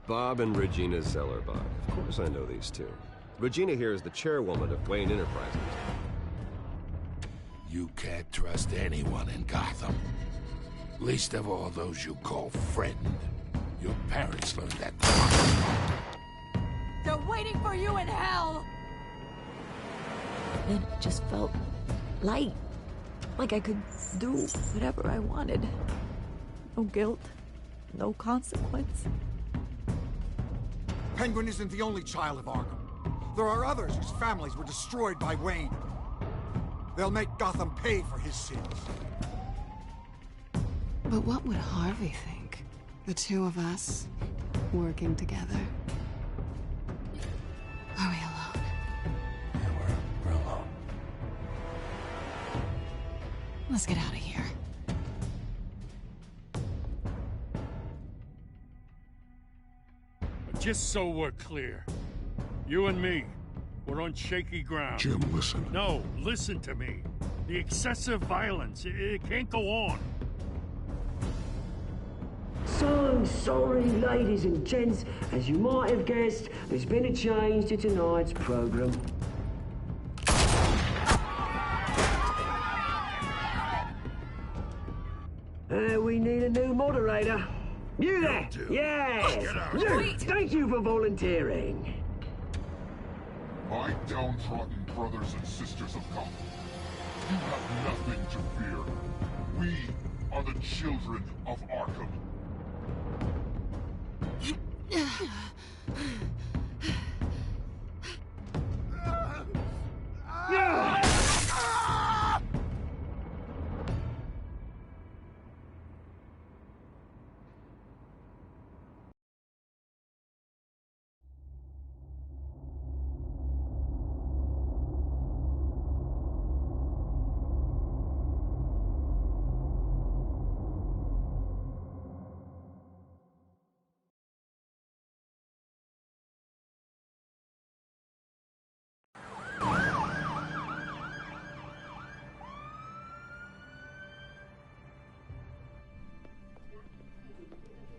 Bob and Regina Zellerbach. Of course I know these two. Regina here is the chairwoman of Wayne Enterprises. You can't trust anyone in Gotham. Least of all those you call friend. Your parents learned that. They're waiting for you in hell! Then it just felt light. Like I could do whatever I wanted. No guilt, no consequence. Penguin isn't the only child of Arkham. There are others whose families were destroyed by Wayne. They'll make Gotham pay for his sins. But what would Harvey think? The two of us, working together? Are we alone? Yeah, we're alone. Let's get out of here. Just so we're clear, you and me, we're on shaky ground. Jim, listen. No, listen to me. The excessive violence, it can't go on. So sorry, ladies and gents. As you might have guessed, there's been a change to tonight's program. We need a new moderator. You there? Yes! Wait. Thank you for volunteering. My downtrodden brothers and sisters of Gotham, you have nothing to fear. We are the children of Arkham.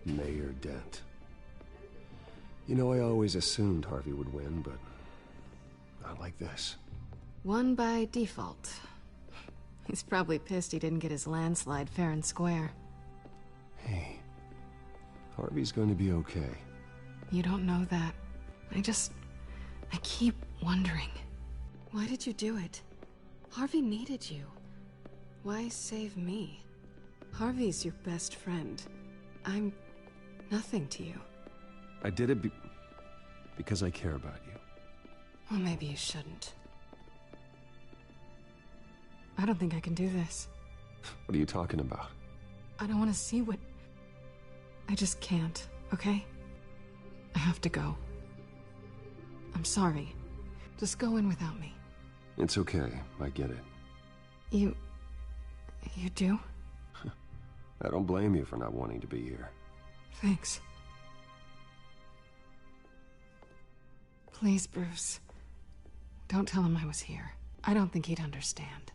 Mayor Dent. You know, I always assumed Harvey would win, but not like this. Won by default. He's probably pissed he didn't get his landslide fair and square. Hey, Harvey's going to be okay. You don't know that. I keep wondering. Why did you do it? Harvey needed you. Why save me? Harvey's your best friend. I'm nothing to you. I did it because I care about you. Well, maybe you shouldn't. I don't think I can do this. What are you talking about? I don't want to see what... I just can't, okay? I have to go. I'm sorry. Just go in without me. It's okay. I get it. You do? I don't blame you for not wanting to be here. Thanks. Please, Bruce. Don't tell him I was here. I don't think he'd understand.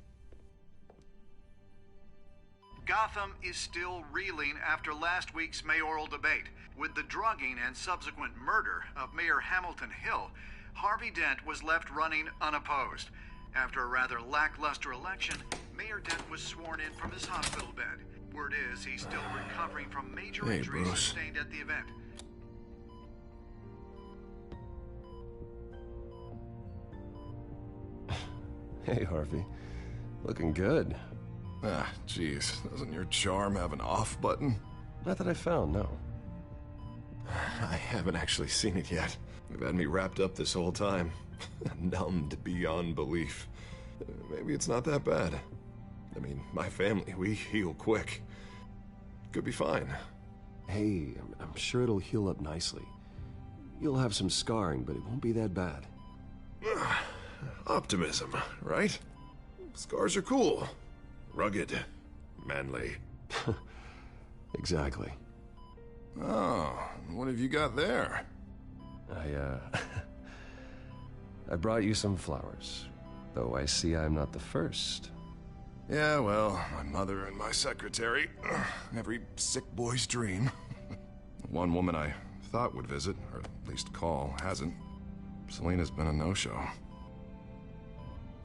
Gotham is still reeling after last week's mayoral debate. With the drugging and subsequent murder of Mayor Hamilton Hill, Harvey Dent was left running unopposed. After a rather lackluster election, Mayor Dent was sworn in from his hospital bed. Word is he's still recovering from major injuries sustained at the event. Hey, Harvey. Looking good. Ah, jeez. Doesn't your charm have an off button? Not that I found, no. I haven't actually seen it yet. They've had me wrapped up this whole time. Numbed beyond belief. Maybe it's not that bad. I mean, my family, we heal quick. Could be fine. Hey, I'm sure it'll heal up nicely. You'll have some scarring, but it won't be that bad. Optimism, right? Scars are cool. Rugged. Manly. Exactly. Oh, what have you got there? I brought you some flowers. Though I see I'm not the first. Yeah, well, my mother and my secretary. Every sick boy's dream. One woman I thought would visit, or at least call, hasn't. Selena's been a no-show.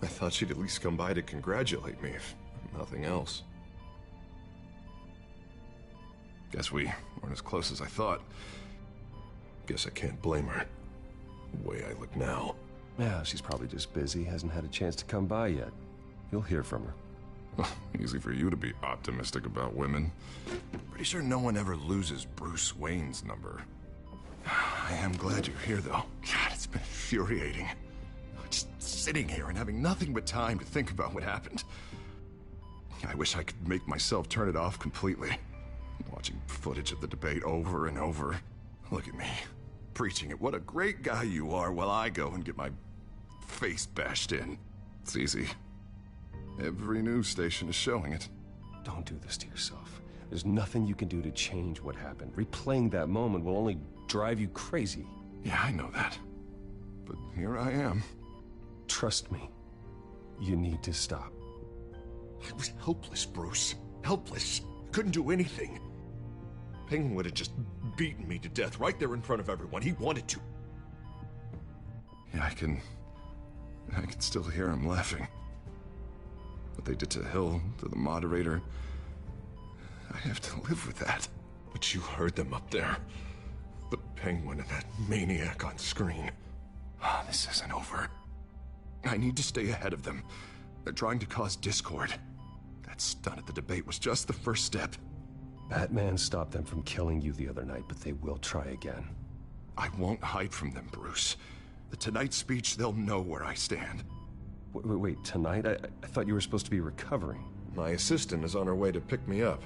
I thought she'd at least come by to congratulate me, if nothing else. Guess we weren't as close as I thought. Guess I can't blame her. The way I look now. Yeah, she's probably just busy, hasn't had a chance to come by yet. You'll hear from her. Easy for you to be optimistic about women. Pretty sure no one ever loses Bruce Wayne's number. I am glad you're here, though. God, it's been infuriating. Just sitting here and having nothing but time to think about what happened. I wish I could make myself turn it off completely. Watching footage of the debate over and over. Look at me, preaching it. What a great guy you are, while I go and get my face bashed in. It's easy. Every news station is showing it. Don't do this to yourself. There's nothing you can do to change what happened. Replaying that moment will only drive you crazy. Yeah, I know that. But here I am. Trust me. You need to stop. I was helpless, Bruce. Helpless. Couldn't do anything. Penguin would have just beaten me to death right there in front of everyone. He wanted to. Yeah, I can still hear him laughing. What they did to Hill, to the moderator. I have to live with that. But you heard them up there. The Penguin and that maniac on screen. This isn't over. I need to stay ahead of them. They're trying to cause discord. That stunt at the debate was just the first step. Batman stopped them from killing you the other night, but they will try again. I won't hide from them, Bruce. The Tonight speech, they'll know where I stand. Wait, tonight? I thought you were supposed to be recovering. My assistant is on her way to pick me up.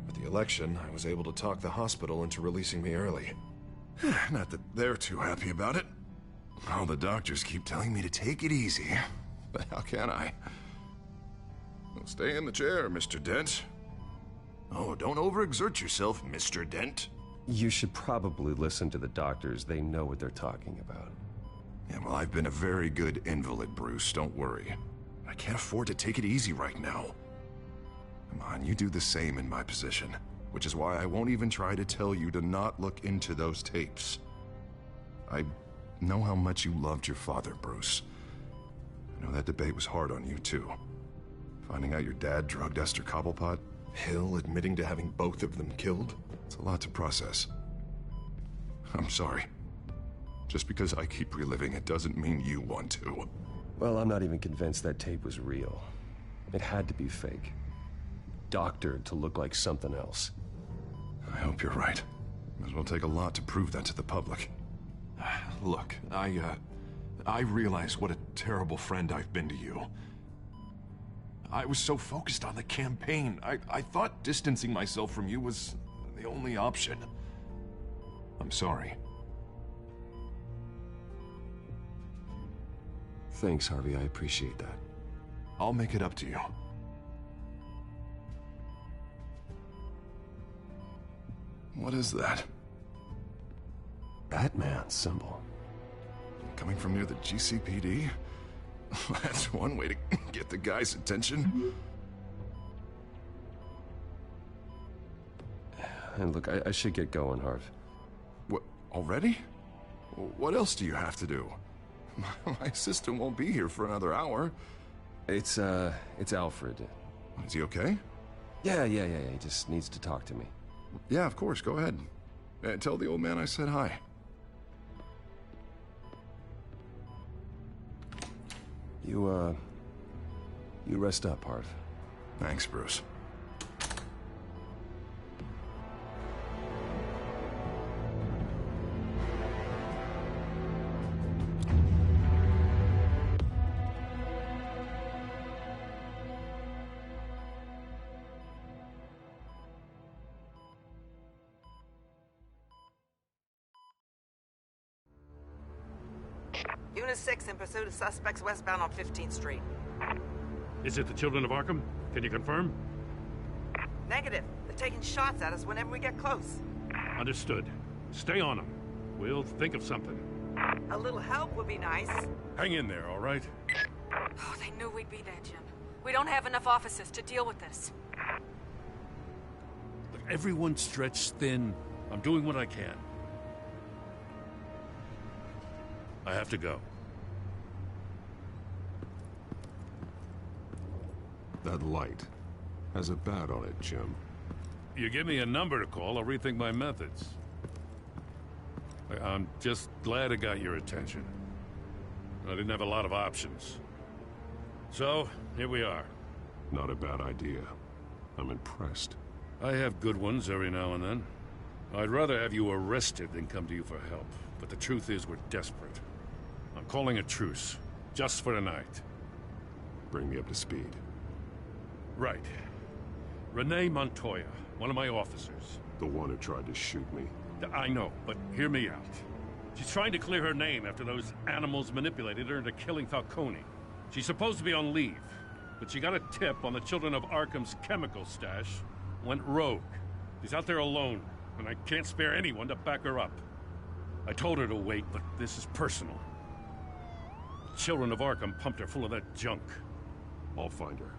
With the election, I was able to talk the hospital into releasing me early. Not that they're too happy about it. All the doctors keep telling me to take it easy. But how can I? Well, stay in the chair, Mr. Dent. Oh, don't overexert yourself, Mr. Dent. You should probably listen to the doctors. They know what they're talking about. Yeah, well, I've been a very good invalid, Bruce. Don't worry. I can't afford to take it easy right now. Come on, you do the same in my position. Which is why I won't even try to tell you to not look into those tapes. I know how much you loved your father, Bruce. I know that debate was hard on you, too. Finding out your dad drugged Esther Cobblepot, Hill admitting to having both of them killed, it's a lot to process. I'm sorry. Just because I keep reliving it doesn't mean you want to. Well, I'm not even convinced that tape was real. It had to be fake. Doctored to look like something else. I hope you're right. Might as well take a lot to prove that to the public. Look, I realize what a terrible friend I've been to you. I was so focused on the campaign. I thought distancing myself from you was the only option. I'm sorry. Thanks, Harvey. I appreciate that. I'll make it up to you. What is that? Batman symbol. Coming from near the GCPD? That's one way to get the guy's attention. And look, I should get going, Harv. What, already? What else do you have to do? My assistant won't be here for another hour. It's Alfred. Is he okay? Yeah. He just needs to talk to me. Yeah, of course. Go ahead. Tell the old man I said hi. You rest up, Harv. Thanks, Bruce. Unit 6 in pursuit of suspects westbound on 15th Street. Is it the Children of Arkham? Can you confirm? Negative. They're taking shots at us whenever we get close. Understood. Stay on them. We'll think of something. A little help would be nice. Hang in there, all right? Oh, they knew we'd be there, Jim. We don't have enough officers to deal with this. Look, everyone's stretched thin. I'm doing what I can. I have to go. That light has a bat on it, Jim. You give me a number to call, I'll rethink my methods. I'm just glad it got your attention. I didn't have a lot of options. So, here we are. Not a bad idea. I'm impressed. I have good ones every now and then. I'd rather have you arrested than come to you for help. But the truth is, we're desperate. I'm calling a truce. Just for tonight. Bring me up to speed. Right. Renee Montoya, one of my officers. The one who tried to shoot me. I know, but hear me out. She's trying to clear her name after those animals manipulated her into killing Falcone. She's supposed to be on leave, but she got a tip on the Children of Arkham's chemical stash, went rogue. She's out there alone, and I can't spare anyone to back her up. I told her to wait, but this is personal. The Children of Arkham pumped her full of that junk. I'll find her.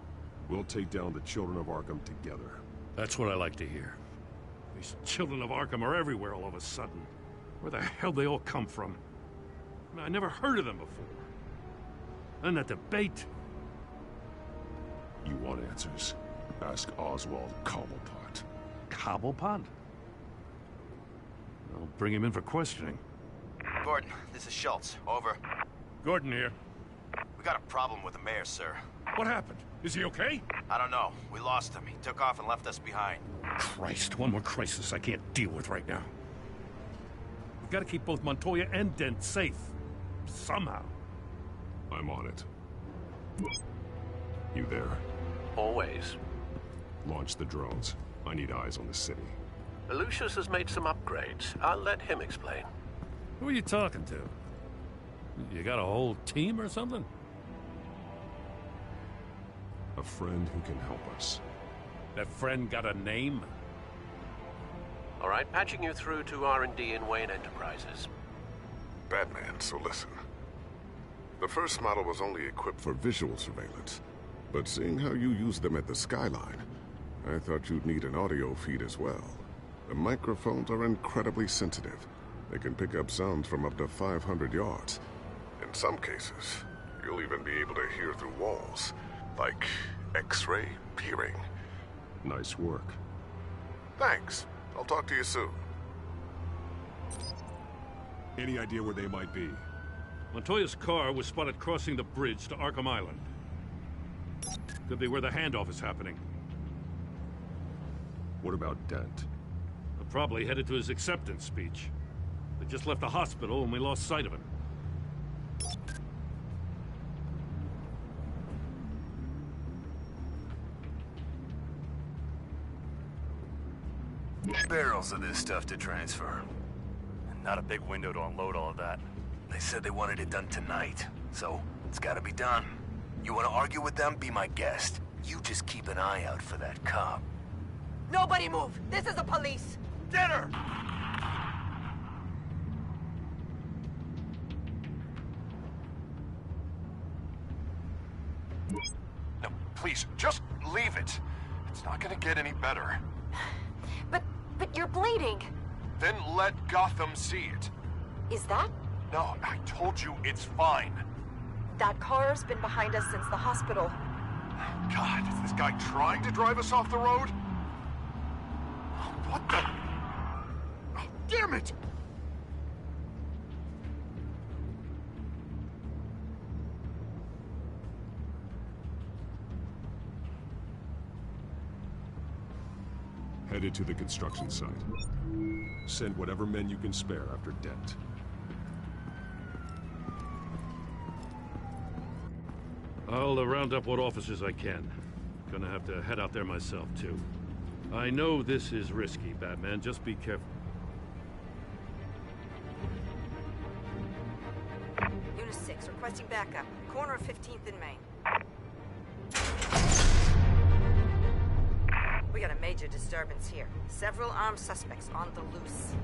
We'll take down the Children of Arkham together. That's what I like to hear. These Children of Arkham are everywhere all of a sudden. Where the hell they all come from? I never heard of them before. And that debate. You want answers? Ask Oswald Cobblepot. Cobblepot? I'll bring him in for questioning. Gordon, this is Schultz. Over. Gordon here. We got a problem with the mayor, sir. What happened? Is he okay? I don't know. We lost him. He took off and left us behind. Christ, one more crisis I can't deal with right now. We've got to keep both Montoya and Dent safe. Somehow. I'm on it. You there? Always. Launch the drones. I need eyes on the city. Lucius has made some upgrades. I'll let him explain. Who are you talking to? You got a whole team or something? A friend who can help us. That friend got a name? All right, patching you through to R&D in Wayne Enterprises. Batman, so listen. The first model was only equipped for visual surveillance, but seeing how you use them at the Skyline, I thought you'd need an audio feed as well. The microphones are incredibly sensitive. They can pick up sounds from up to 500 yards. In some cases, you'll even be able to hear through walls, like X-ray peering. Nice work. Thanks. I'll talk to you soon. Any idea where they might be? Montoya's car was spotted crossing the bridge to Arkham Island. Could be where the handoff is happening. What about Dent? Probably headed to his acceptance speech. They just left the hospital and we lost sight of him. Barrels of this stuff to transfer. Not a big window to unload all of that. They said they wanted it done tonight, so it's gotta be done. You wanna argue with them? Be my guest. You just keep an eye out for that cop. Nobody move! This is the police! Get her! No, please, just leave it. It's not gonna get any better. But you're bleeding. Then let Gotham see it. Is that? No, I told you it's fine. That car's been behind us since the hospital. God, is this guy trying to drive us off the road? What the? Damn it! Headed to the construction site. Send whatever men you can spare after Dent. I'll round up what officers I can. Gonna have to head out there myself, too. I know this is risky, Batman. Just be careful. Unit 6, requesting backup. Corner of 15th and Main. We got a major disturbance here. Several armed suspects on the loose.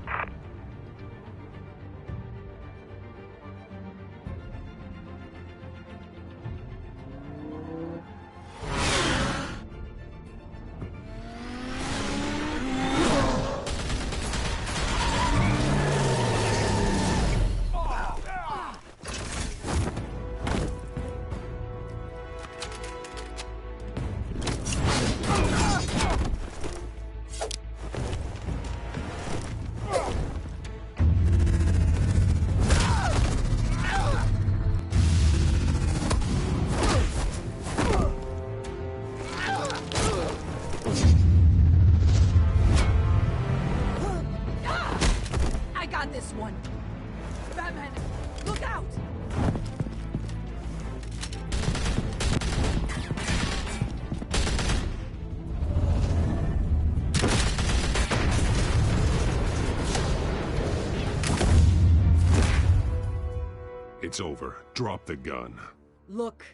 It's over. Drop the gun. Look,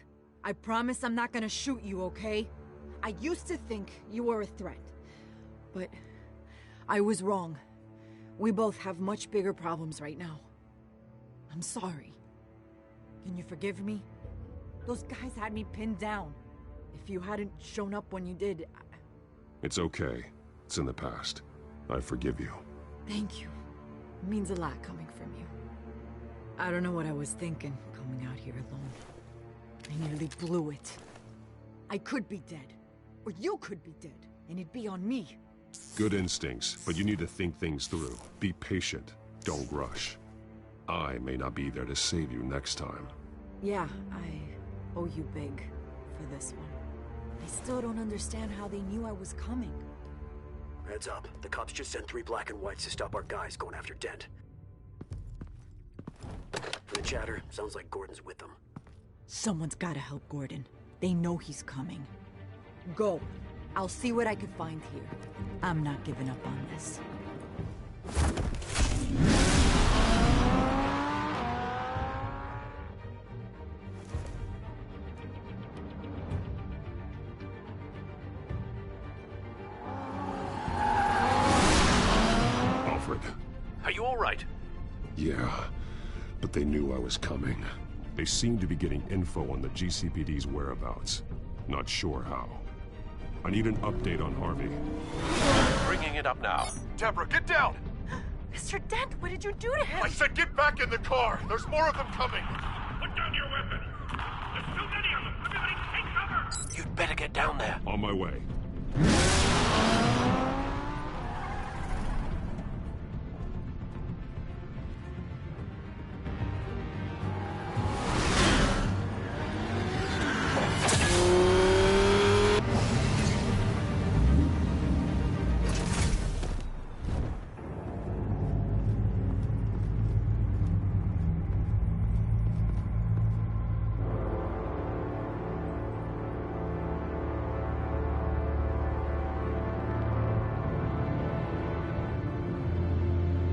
I promise I'm not gonna shoot you, okay? I used to think you were a threat. But I was wrong. We both have much bigger problems right now. I'm sorry. Can you forgive me? Those guys had me pinned down. If you hadn't shown up when you did... It's okay. It's in the past. I forgive you. Thank you. It means a lot coming from you. I don't know what I was thinking, coming out here alone. I nearly blew it. I could be dead. Or you could be dead, and it'd be on me. Good instincts, but you need to think things through. Be patient. Don't rush. I may not be there to save you next time. Yeah, I owe you big for this one. I still don't understand how they knew I was coming. Heads up. The cops just sent 3 black and whites to stop our guys going after Dent. From the chatter, sounds like Gordon's with them. Someone's gotta help Gordon. They know he's coming. Go. I'll see what I can find here. I'm not giving up on this. Alfred. Are you all right? Yeah, but they knew I was coming. They seem to be getting info on the GCPD's whereabouts. Not sure how. I need an update on Harvey. Bringing it up now. Deborah, get down! Mr. Dent, what did you do to him? I said get back in the car! There's more of them coming! Put down your weapon! There's too many of them! Everybody take cover! You'd better get down there. On my way.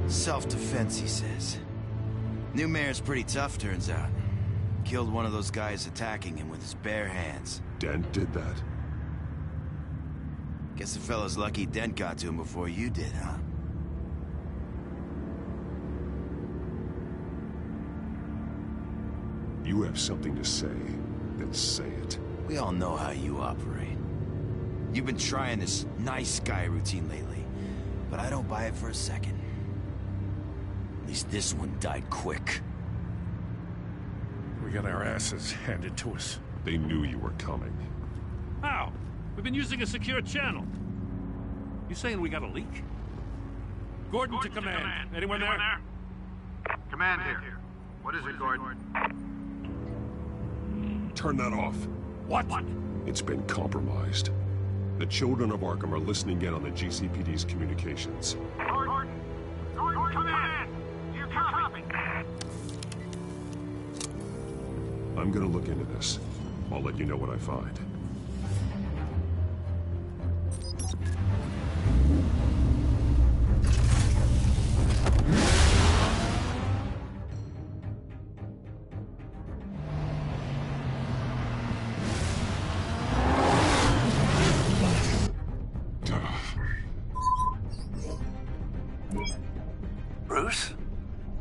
Self-defense, he says. New mayor's pretty tough, turns out. Killed one of those guys attacking him with his bare hands. Dent did that? Guess the fella's lucky Dent got to him before you did, huh? You have something to say, then say it. We all know how you operate. You've been trying this nice guy routine lately, but I don't buy it for a second. At least this one died quick. We got our asses handed to us. They knew you were coming. How? We've been using a secure channel. You saying we got a leak? Gordon to command. Anyone there? Command here. What is it, Gordon? Turn that off. What? It's been compromised. The children of Arkham are listening in on the GCPD's communications. Gordon, command! You copy? I'm gonna look into this. I'll let you know what I find. Bruce?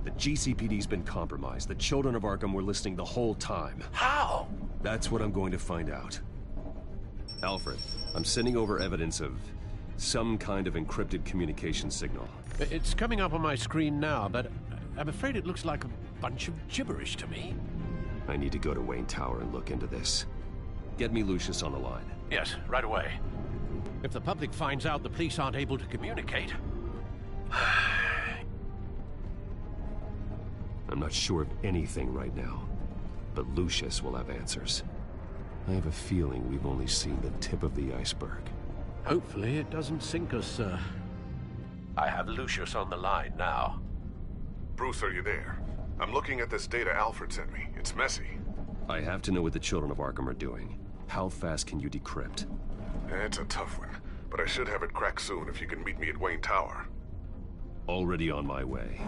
The GCPD's been compromised. The children of Arkham were listening the whole time. How? That's what I'm going to find out. Alfred, I'm sending over evidence of some kind of encrypted communication signal. It's coming up on my screen now, but I'm afraid it looks like a bunch of gibberish to me. I need to go to Wayne Tower and look into this. Get me Lucius on the line. Yes, right away. If the public finds out the police aren't able to communicate... I'm not sure of anything right now, but Lucius will have answers. I have a feeling we've only seen the tip of the iceberg. Hopefully it doesn't sink us, sir. I have Lucius on the line now. Bruce, are you there? I'm looking at this data Alfred sent me. It's messy. I have to know what the children of Arkham are doing. How fast can you decrypt? It's a tough one, but I should have it cracked soon if you can meet me at Wayne Tower. Already on my way.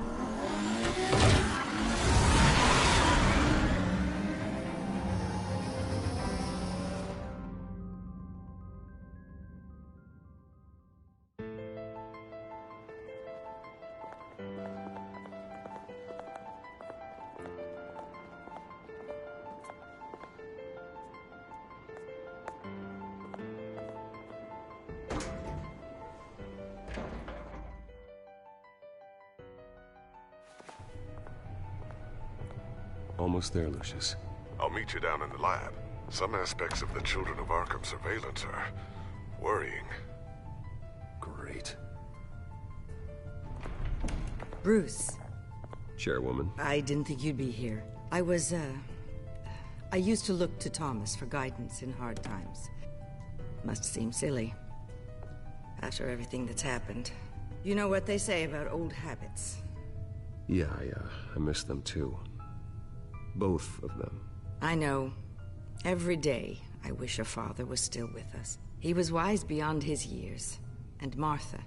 Almost there, Lucius. I'll meet you down in the lab. Some aspects of the Children of Arkham surveillance are worrying. Great. Bruce. Chairwoman. I didn't think you'd be here. I used to look to Thomas for guidance in hard times. Must seem silly. After everything that's happened. You know what they say about old habits. Yeah, I miss them too. Both of them. I know. Every day, I wish your father was still with us. He was wise beyond his years. And Martha,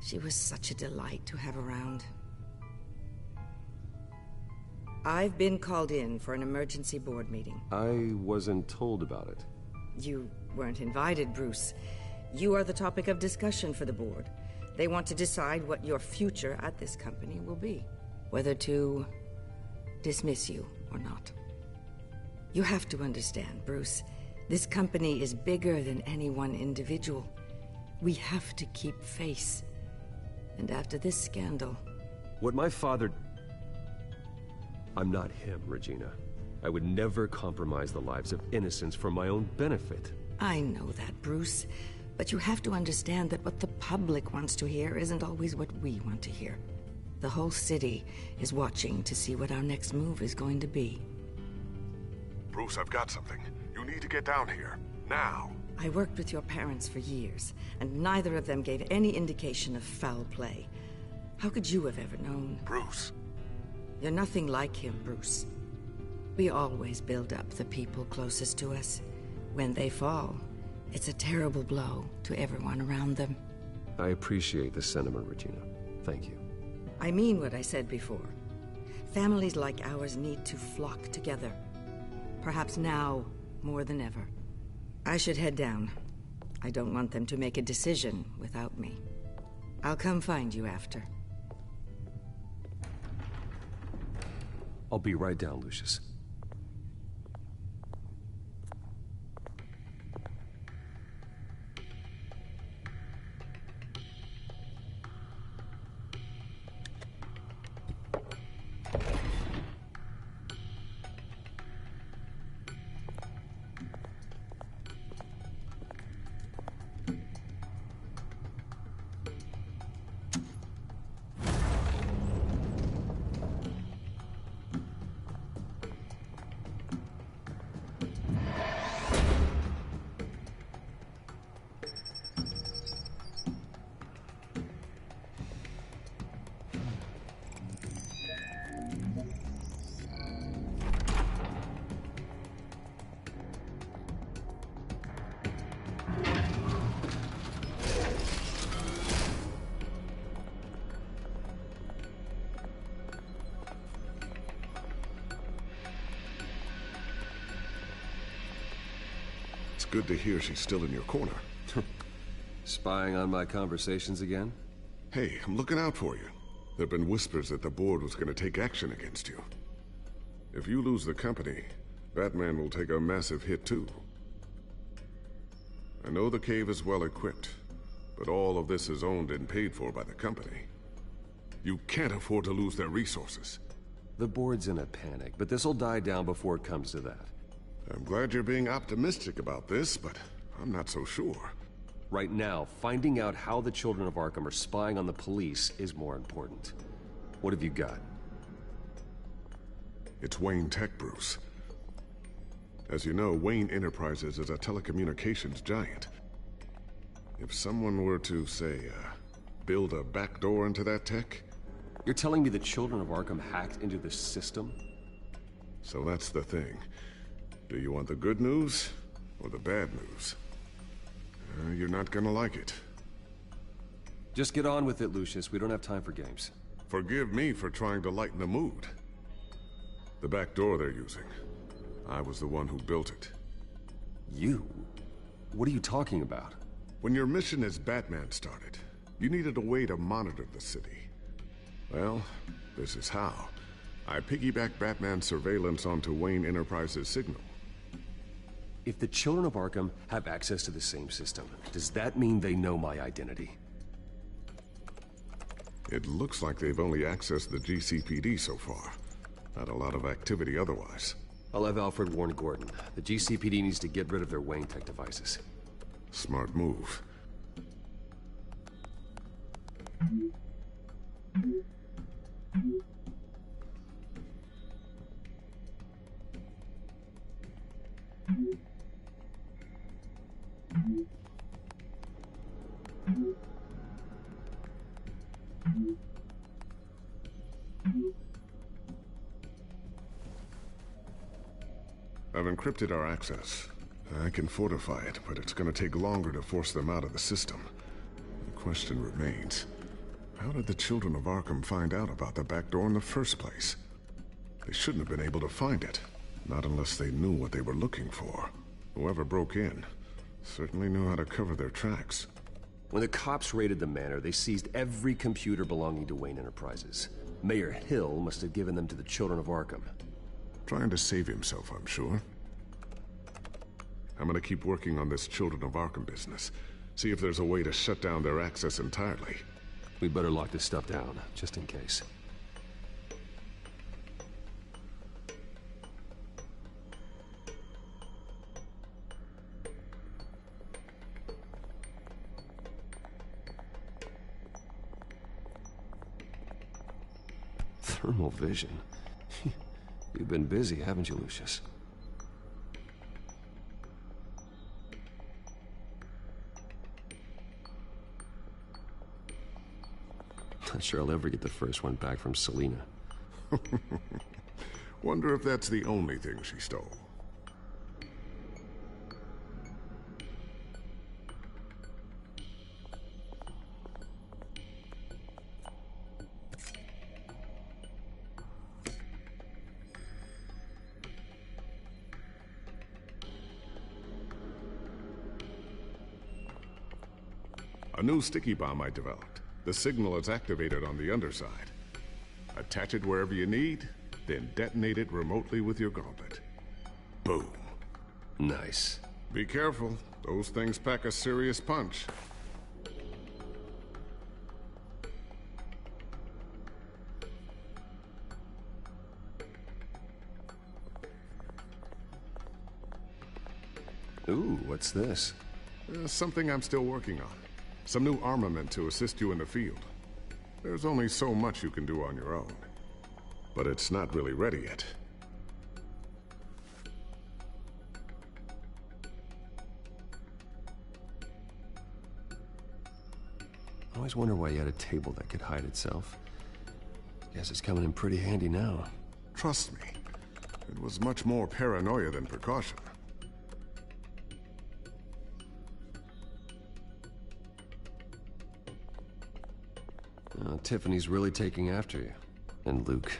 she was such a delight to have around. I've been called in for an emergency board meeting. I wasn't told about it. You weren't invited, Bruce. You are the topic of discussion for the board. They want to decide what your future at this company will be. Whether to dismiss you or not. You have to understand, Bruce. This company is bigger than any one individual. We have to keep face. And after this scandal... What my father... I'm not him, Regina. I would never compromise the lives of innocents for my own benefit. I know that, Bruce. But you have to understand that what the public wants to hear isn't always what we want to hear. The whole city is watching to see what our next move is going to be. Bruce, I've got something. You need to get down here. Now. I worked with your parents for years, and neither of them gave any indication of foul play. How could you have ever known? Bruce. You're nothing like him, Bruce. We always build up the people closest to us. When they fall, it's a terrible blow to everyone around them. I appreciate the sentiment, Regina. Thank you. I mean what I said before. Families like ours need to flock together. Perhaps now more than ever. I should head down. I don't want them to make a decision without me. I'll come find you after. I'll be right down, Lucius. It's good to hear she's still in your corner. Spying on my conversations again? Hey, I'm looking out for you. There've been whispers that the board was gonna take action against you. If you lose the company, Batman will take a massive hit too. I know the cave is well equipped, but all of this is owned and paid for by the company. You can't afford to lose their resources. The board's in a panic, but this'll die down before it comes to that. I'm glad you're being optimistic about this, but I'm not so sure. Right now, finding out how the Children of Arkham are spying on the police is more important. What have you got? It's Wayne Tech, Bruce. As you know, Wayne Enterprises is a telecommunications giant. If someone were to, say, build a backdoor into that tech... You're telling me the Children of Arkham hacked into this system? So that's the thing. Do you want the good news or the bad news? You're not gonna like it. Just get on with it, Lucius. We don't have time for games. Forgive me for trying to lighten the mood. The back door they're using. I was the one who built it. You? What are you talking about? When your mission as Batman started, you needed a way to monitor the city. Well, this is how. I piggybacked Batman's surveillance onto Wayne Enterprises' signal. If the Children of Arkham have access to the same system, does that mean they know my identity? It looks like they've only accessed the GCPD so far. Not a lot of activity otherwise. I'll have Alfred warn Gordon. The GCPD needs to get rid of their Wayne Tech devices. Smart move. I've encrypted our access. I can fortify it, but it's gonna take longer to force them out of the system. The question remains, how did the children of Arkham find out about the back door in the first place? They shouldn't have been able to find it, not unless they knew what they were looking for. Whoever broke in certainly knew how to cover their tracks. When the cops raided the manor, they seized every computer belonging to Wayne Enterprises. Mayor Hill must have given them to the children of Arkham. Trying to save himself, I'm sure. I'm gonna keep working on this Children of Arkham business. See if there's a way to shut down their access entirely. We better lock this stuff down, just in case. Thermal vision? You've been busy, haven't you, Lucius? Not sure I'll ever get the first one back from Selina. Wonder if that's the only thing she stole. A new sticky bomb I developed. The signal is activated on the underside. Attach it wherever you need, then detonate it remotely with your gauntlet. Boom. Nice. Be careful. Those things pack a serious punch. Ooh, what's this? Something I'm still working on. Some new armament to assist you in the field. There's only so much you can do on your own. But it's not really ready yet. I always wonder why you had a table that could hide itself. Guess it's coming in pretty handy now. Trust me, it was much more paranoia than precaution. Tiffany's really taking after you. And Luke,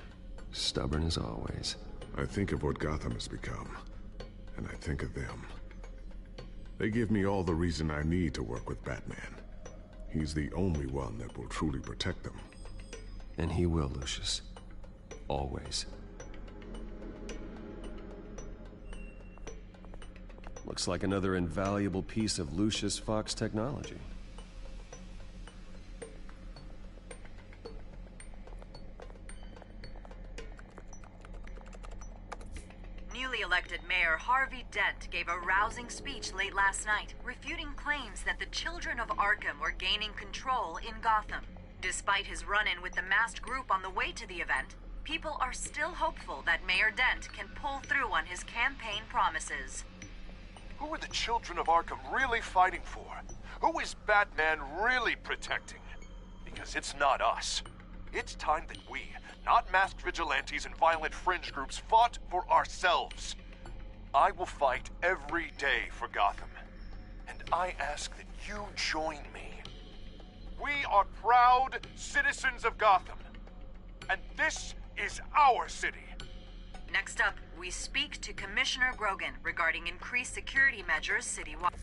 stubborn as always. I think of what Gotham has become, and I think of them. They give me all the reason I need to work with Batman. He's the only one that will truly protect them. And he will, Lucius. Always. Looks like another invaluable piece of Lucius Fox technology. Newly elected Mayor Harvey Dent gave a rousing speech late last night, refuting claims that the children of Arkham were gaining control in Gotham. Despite his run-in with the masked group on the way to the event, people are still hopeful that Mayor Dent can pull through on his campaign promises. Who are the children of Arkham really fighting for? Who is Batman really protecting? Because it's not us. It's time that we, not masked vigilantes and violent fringe groups, fought for ourselves. I will fight every day for Gotham. And I ask that you join me. We are proud citizens of Gotham. And this is our city. Next up, we speak to Commissioner Grogan regarding increased security measures citywide.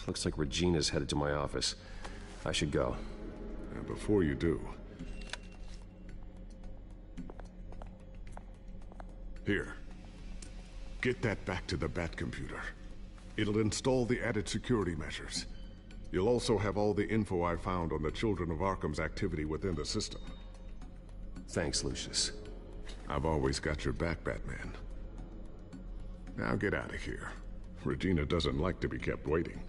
Looks like Regina's headed to my office. I should go. And before you do, Here. Get that back to the Bat computer. It'll install the added security measures. You'll also have all the info I found on the Children of Arkham's activity within the system. Thanks, Lucius. I've always got your back, Batman. Now get out of here. Regina doesn't like to be kept waiting.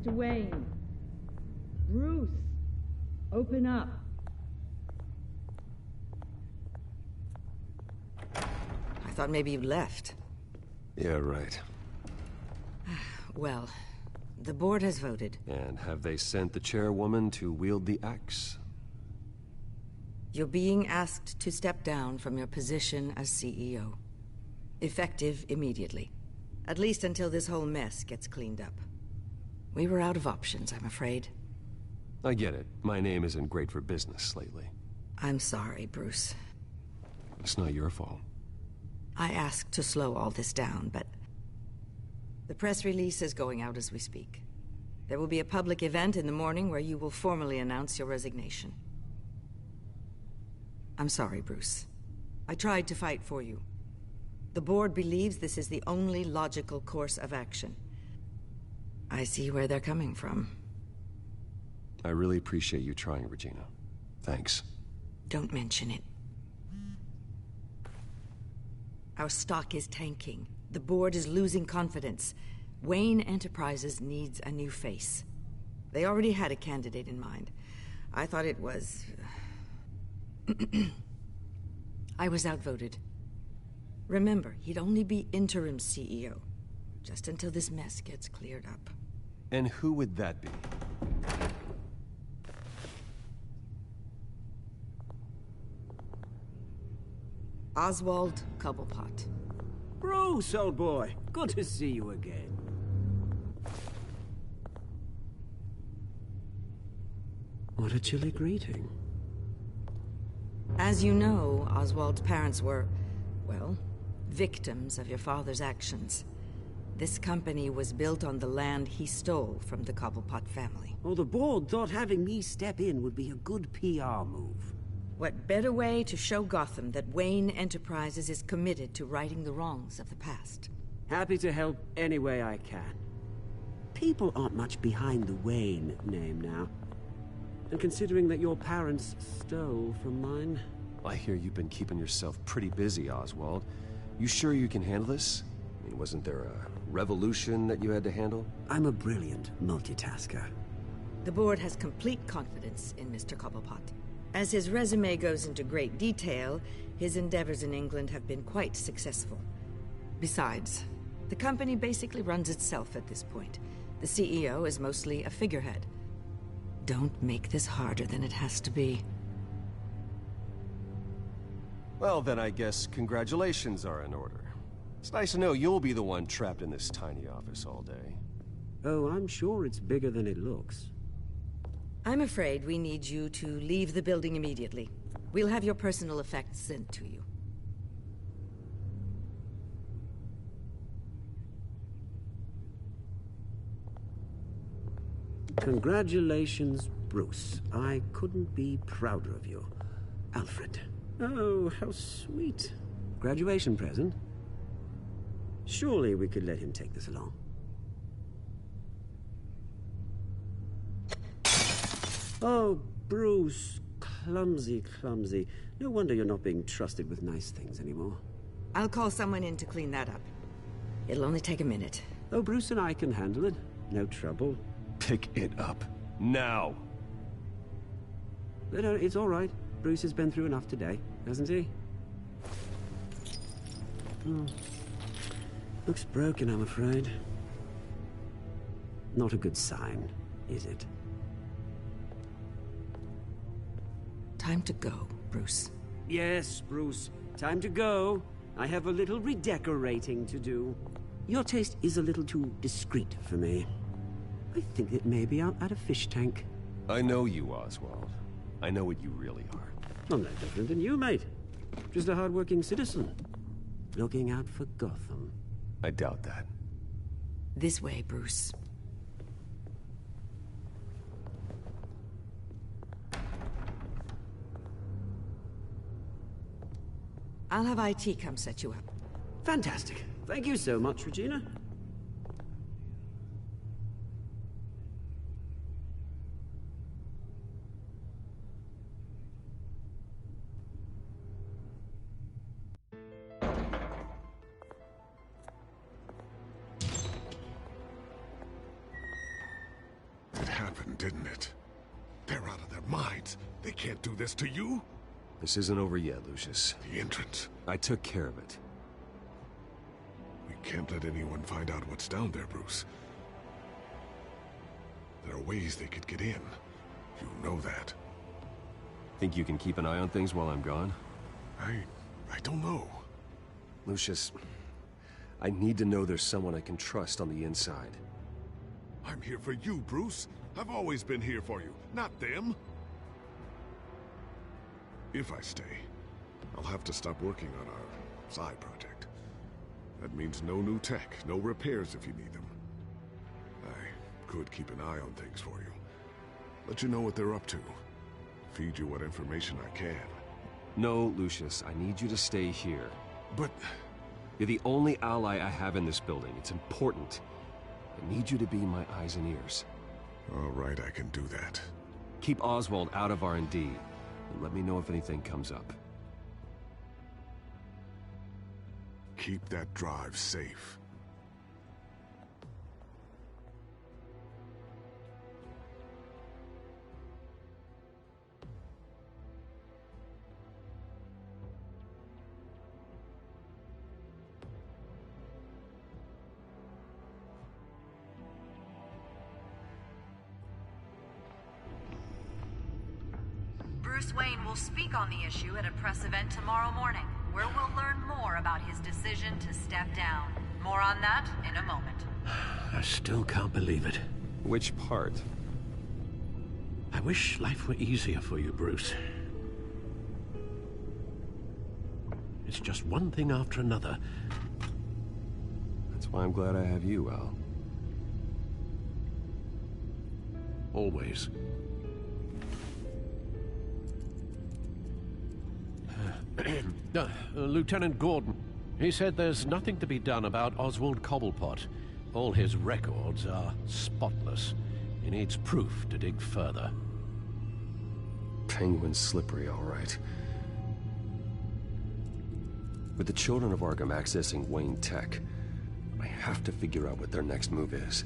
Mr. Wayne. Bruce. Open up. I thought maybe you left. Yeah, right. Well, the board has voted. And have they sent the chairwoman to wield the axe? You're being asked to step down from your position as CEO. Effective immediately. At least until this whole mess gets cleaned up. We were out of options, I'm afraid. I get it. My name isn't great for business lately. I'm sorry, Bruce. It's not your fault. I asked to slow all this down, but... the press release is going out as we speak. There will be a public event in the morning where you will formally announce your resignation. I'm sorry, Bruce. I tried to fight for you. The board believes this is the only logical course of action. I see where they're coming from. I really appreciate you trying, Regina. Thanks. Don't mention it. Our stock is tanking. The board is losing confidence. Wayne Enterprises needs a new face. They already had a candidate in mind. I thought it was... I was outvoted. Remember, he'd only be interim CEO. Just until this mess gets cleared up. And who would that be? Oswald Cobblepot. Bruce, old boy. Good to see you again. What a chilly greeting. As you know, Oswald's parents were, well, victims of your father's actions. This company was built on the land he stole from the Cobblepot family. Oh, the board thought having me step in would be a good PR move. What better way to show Gotham that Wayne Enterprises is committed to righting the wrongs of the past? Happy to help any way I can. People aren't much behind the Wayne name now. And considering that your parents stole from mine... I hear you've been keeping yourself pretty busy, Oswald. You sure you can handle this? I mean, wasn't there a revolution that you had to handle? I'm a brilliant multitasker. The board has complete confidence in Mr. Cobblepot. As his resume goes into great detail, his endeavors in England have been quite successful. Besides, the company basically runs itself at this point. The CEO is mostly a figurehead. Don't make this harder than it has to be. Well, then I guess congratulations are in order. It's nice to know you'll be the one trapped in this tiny office all day. Oh, I'm sure it's bigger than it looks. I'm afraid we need you to leave the building immediately. We'll have your personal effects sent to you. Congratulations, Bruce. I couldn't be prouder of you. Alfred. Oh, how sweet. Graduation present? Surely we could let him take this along. Oh, Bruce. Clumsy, clumsy. No wonder you're not being trusted with nice things anymore. I'll call someone in to clean that up. It'll only take a minute. Oh, Bruce and I can handle it. No trouble. Pick it up. Now! No, it's all right. Bruce has been through enough today, hasn't he? Looks broken, I'm afraid. Not a good sign, is it? Time to go, Bruce. Yes, Bruce. Time to go. I have a little redecorating to do. Your taste is a little too discreet for me. I think that maybe I'm at a fish tank. I know you, Oswald. I know what you really are. I'm no different than you, mate. Just a hard-working citizen. Looking out for Gotham. I doubt that. This way, Bruce. I'll have IT come set you up. Fantastic. Thank you so much, Regina. It happened, didn't it? They're out of their minds. They can't do this to you? This isn't over yet, Lucius. The entrance. I took care of it. We can't let anyone find out what's down there, Bruce. There are ways they could get in. You know that. Think you can keep an eye on things while I'm gone? I don't know. Lucius, I need to know there's someone I can trust on the inside. I'm here for you, Bruce. I've always been here for you, not them. If I stay, I'll have to stop working on our side project. That means no new tech, no repairs if you need them. I could keep an eye on things for you. Let you know what they're up to. Feed you what information I can. No, Lucius, I need you to stay here. But... You're the only ally I have in this building. It's important. I need you to be my eyes and ears. All right, I can do that. Keep Oswald out of R&D, and let me know if anything comes up. Keep that drive safe. Bruce Wayne will speak on the issue at a press event tomorrow morning, where we'll learn more about his decision to step down. More on that in a moment. I still can't believe it. Which part? I wish life were easier for you, Bruce. It's just one thing after another. That's why I'm glad I have you, Al. Always. Lieutenant Gordon, he said there's nothing to be done about Oswald Cobblepot. All his records are spotless. He needs proof to dig further. Penguin's slippery, all right. With the children of Arkham accessing Wayne Tech, I have to figure out what their next move is.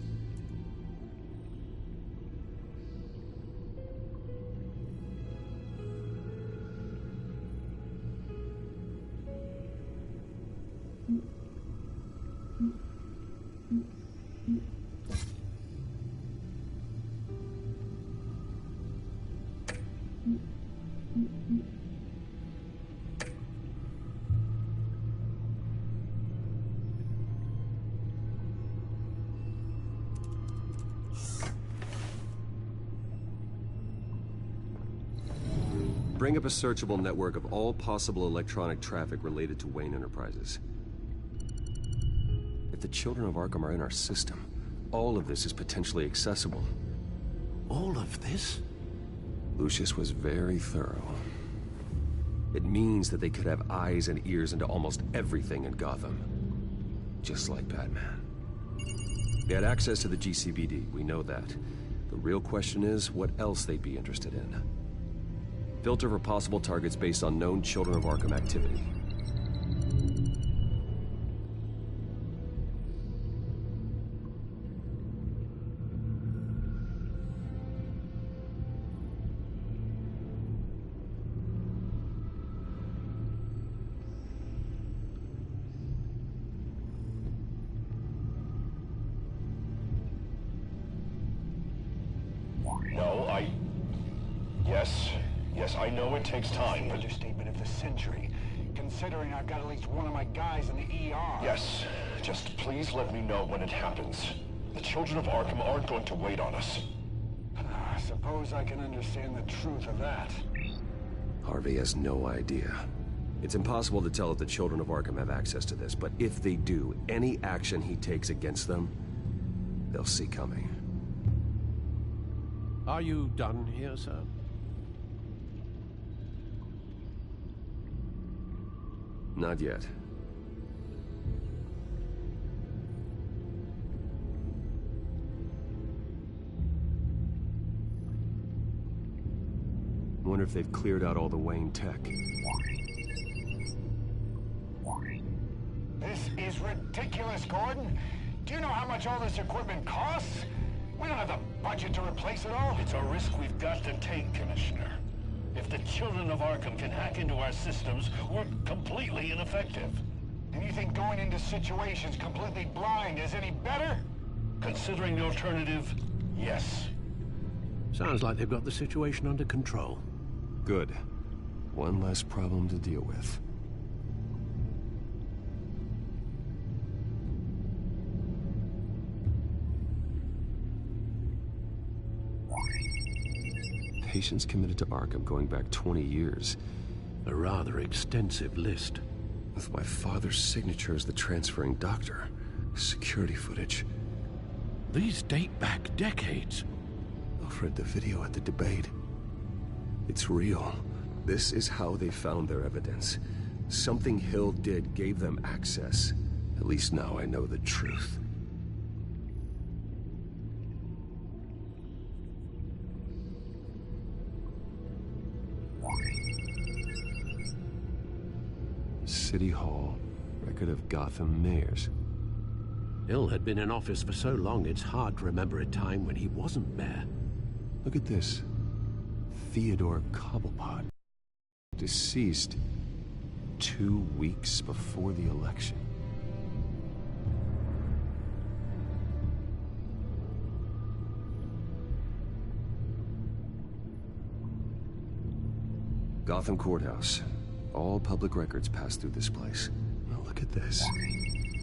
Bring up a searchable network of all possible electronic traffic related to Wayne Enterprises. If the children of Arkham are in our system, all of this is potentially accessible. All of this? Lucius was very thorough. It means that they could have eyes and ears into almost everything in Gotham. Just like Batman. They had access to the GCPD, we know that. The real question is, what else they'd be interested in. Filter for possible targets based on known Children of Arkham activity. Yes, I know it takes time, but... Understatement of the century, considering I've got at least one of my guys in the ER. Yes, just please let me know when it happens. The children of Arkham aren't going to wait on us. I suppose I can understand the truth of that. Harvey has no idea. It's impossible to tell if the children of Arkham have access to this, but if they do, any action he takes against them, they'll see coming. Are you done here, sir? Not yet. Wonder if they've cleared out all the Wayne tech. This is ridiculous, Gordon. Do you know how much all this equipment costs? We don't have the budget to replace it all. It's a risk we've got to take, Commissioner. If the children of Arkham can hack into our systems, we're completely ineffective. And you think going into situations completely blind is any better? Considering the alternative, yes. Sounds like they've got the situation under control. Good. One less problem to deal with. Patients committed to Arkham going back 20 years. A rather extensive list. With my father's signature as the transferring doctor. Security footage. These date back decades. Alfred, the video at the debate. It's real. This is how they found their evidence. Something Hill did gave them access. At least now I know the truth. City Hall. Record of Gotham mayors. Hill had been in office for so long, it's hard to remember a time when he wasn't mayor. Look at this. Theodore Cobblepot. Deceased 2 weeks before the election. Gotham Courthouse. All public records pass through this place. Now look at this.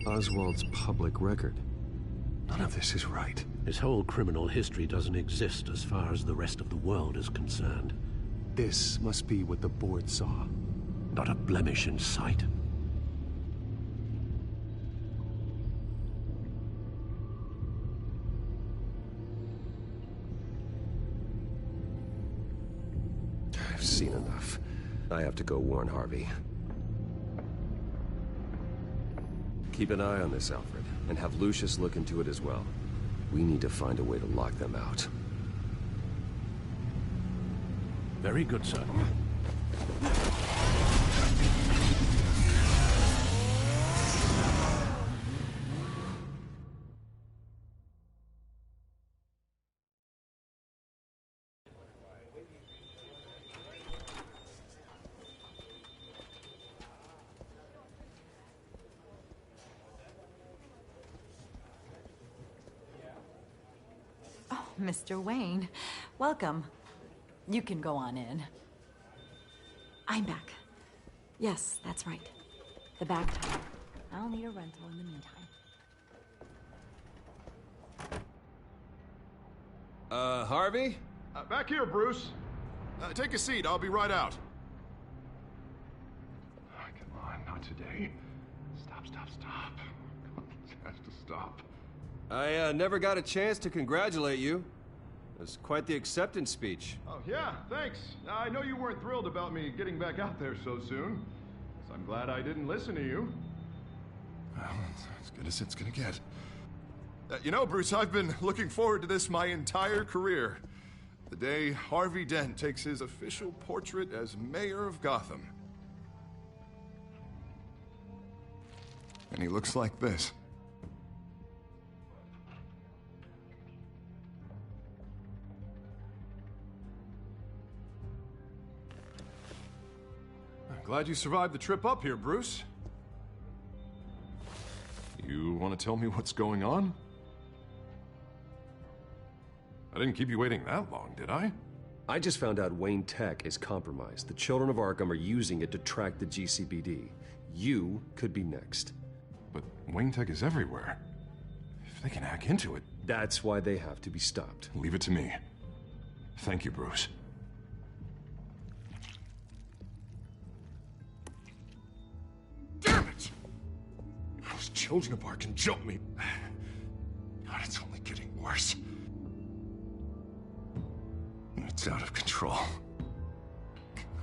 Oswald's public record. None of this is right. His whole criminal history doesn't exist as far as the rest of the world is concerned. This must be what the board saw. Not a blemish in sight. I've seen enough. I have to go warn Harvey. Keep an eye on this, Alfred, and have Lucius look into it as well. We need to find a way to lock them out. Very good, sir. Mr. Wayne, welcome. You can go on in. I'm back. Yes, that's right. The back tire. I'll need a rental in the meantime. Harvey? Back here, Bruce. Take a seat. I'll be right out. Oh, come on, not today. Stop. It has to stop. I never got a chance to congratulate you. It was quite the acceptance speech. Oh, yeah, thanks. I know you weren't thrilled about me getting back out there so soon. So I'm glad I didn't listen to you. Well, it's as good as it's gonna get. You know, Bruce, I've been looking forward to this my entire career. The day Harvey Dent takes his official portrait as mayor of Gotham. And he looks like this. Glad you survived the trip up here, Bruce. You want to tell me what's going on? I didn't keep you waiting that long, did I? I just found out Wayne Tech is compromised. The Children of Arkham are using it to track the GCPD. You could be next. But Wayne Tech is everywhere. If they can hack into it... That's why they have to be stopped. Leave it to me. Thank you, Bruce. Damn it! Those Children of Arkham jumped me. God, it's only getting worse. It's out of control.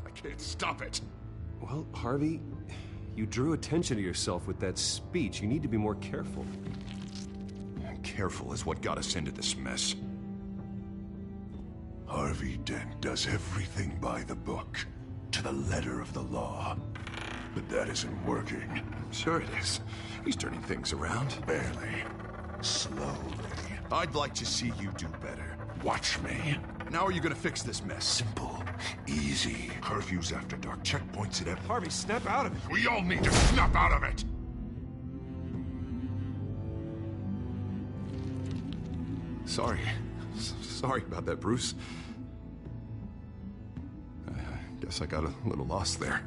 I can't stop it. Well, Harvey, you drew attention to yourself with that speech. You need to be more careful. Careful is what got us into this mess. Harvey Dent does everything by the book, to the letter of the law. But that isn't working. Sure it is. He's turning things around. Barely. Slowly. I'd like to see you do better. Watch me. Now are you gonna fix this mess? Simple. Easy. Curfews after dark. Checkpoints at every... Harvey, snap out of it. We all need to snap out of it! Sorry. Sorry about that, Bruce. I guess I got a little lost there.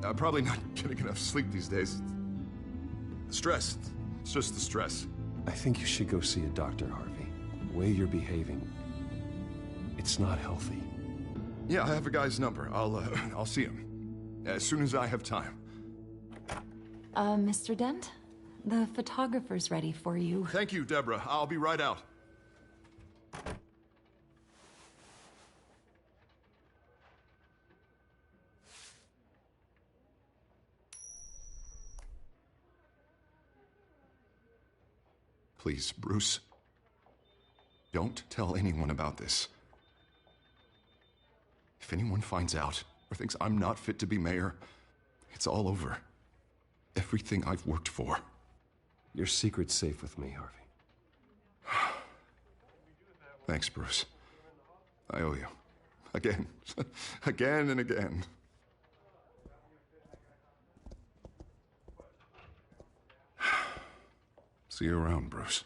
I'm probably not getting enough sleep these days. Stress. It's just the stress. I think you should go see a doctor, Harvey. The way you're behaving, it's not healthy. Yeah, I have a guy's number. I'll see him as soon as I have time. Mr. Dent? The photographer's ready for you. Thank you, Deborah. I'll be right out. Please, Bruce. Don't tell anyone about this. If anyone finds out or thinks I'm not fit to be mayor, it's all over. Everything I've worked for. Your secret's safe with me, Harvey. Thanks, Bruce. I owe you. Again. Again and again. See you around, Bruce.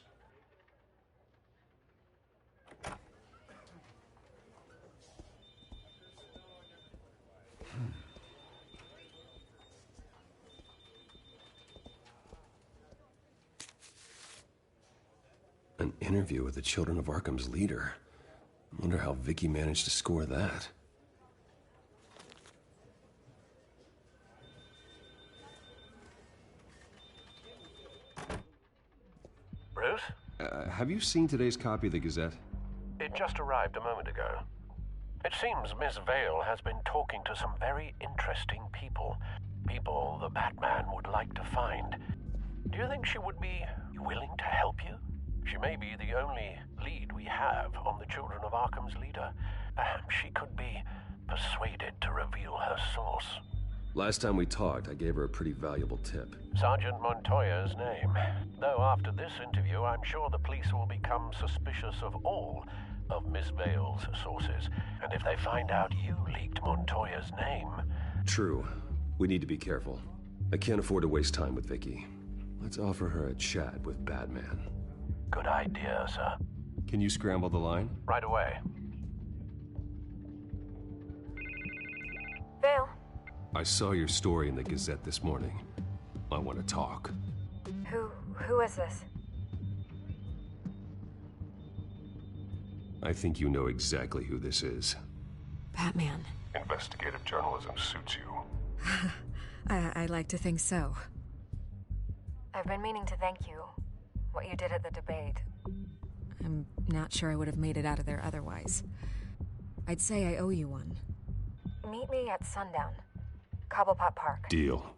An interview with the Children of Arkham's leader. I wonder how Vicky managed to score that. Bruce? Have you seen today's copy of the Gazette? It just arrived a moment ago. It seems Miss Vale has been talking to some very interesting people. People the Batman would like to find. Do you think she would be willing to help you? She may be the only lead we have on the Children of Arkham's leader. Perhaps she could be persuaded to reveal her source. Last time we talked, I gave her a pretty valuable tip. Sergeant Montoya's name. Though after this interview, I'm sure the police will become suspicious of all of Miss Vale's sources. And if they find out you leaked Montoya's name... True. We need to be careful. I can't afford to waste time with Vicky. Let's offer her a chat with Batman. Good idea, sir. Can you scramble the line? Right away. Vale. I saw your story in the Gazette this morning. I want to talk. Who is this? I think you know exactly who this is. Batman. Investigative journalism suits you. I like to think so. I've been meaning to thank you. What you did at the debate. I'm not sure I would have made it out of there otherwise. I'd say I owe you one. Meet me at sundown. Cobblepot Park. Deal.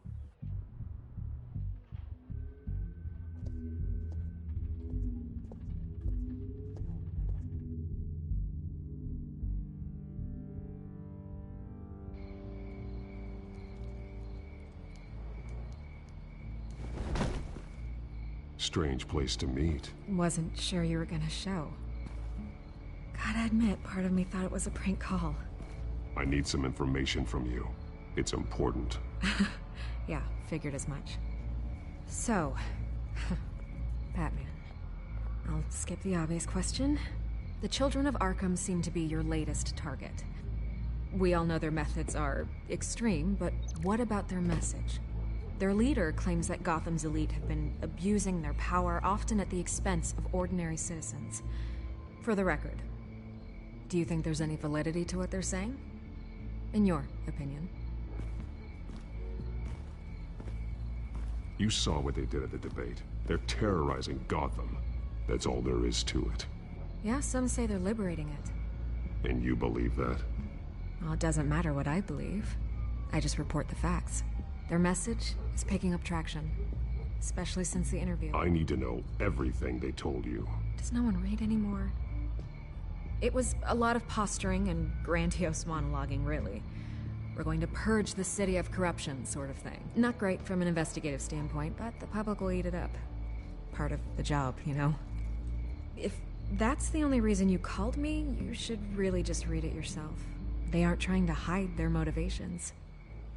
Strange place to meet. Wasn't sure you were gonna show. Gotta admit, part of me thought it was a prank call. I need some information from you. It's important. Yeah, figured as much. So, Batman, I'll skip the obvious question. The Children of Arkham seem to be your latest target. We all know their methods are extreme, but what about their message? Their leader claims that Gotham's elite have been abusing their power, often at the expense of ordinary citizens. For the record, do you think there's any validity to what they're saying? In your opinion? You saw what they did at the debate. They're terrorizing Gotham. That's all there is to it. Yeah, some say they're liberating it. And you believe that? Well, it doesn't matter what I believe. I just report the facts. Their message is picking up traction, especially since the interview. I need to know everything they told you. Does no one read anymore? It was a lot of posturing and grandiose monologuing, really. We're going to purge the city of corruption, sort of thing. Not great from an investigative standpoint, but the public will eat it up. Part of the job, you know? If that's the only reason you called me, you should really just read it yourself. They aren't trying to hide their motivations.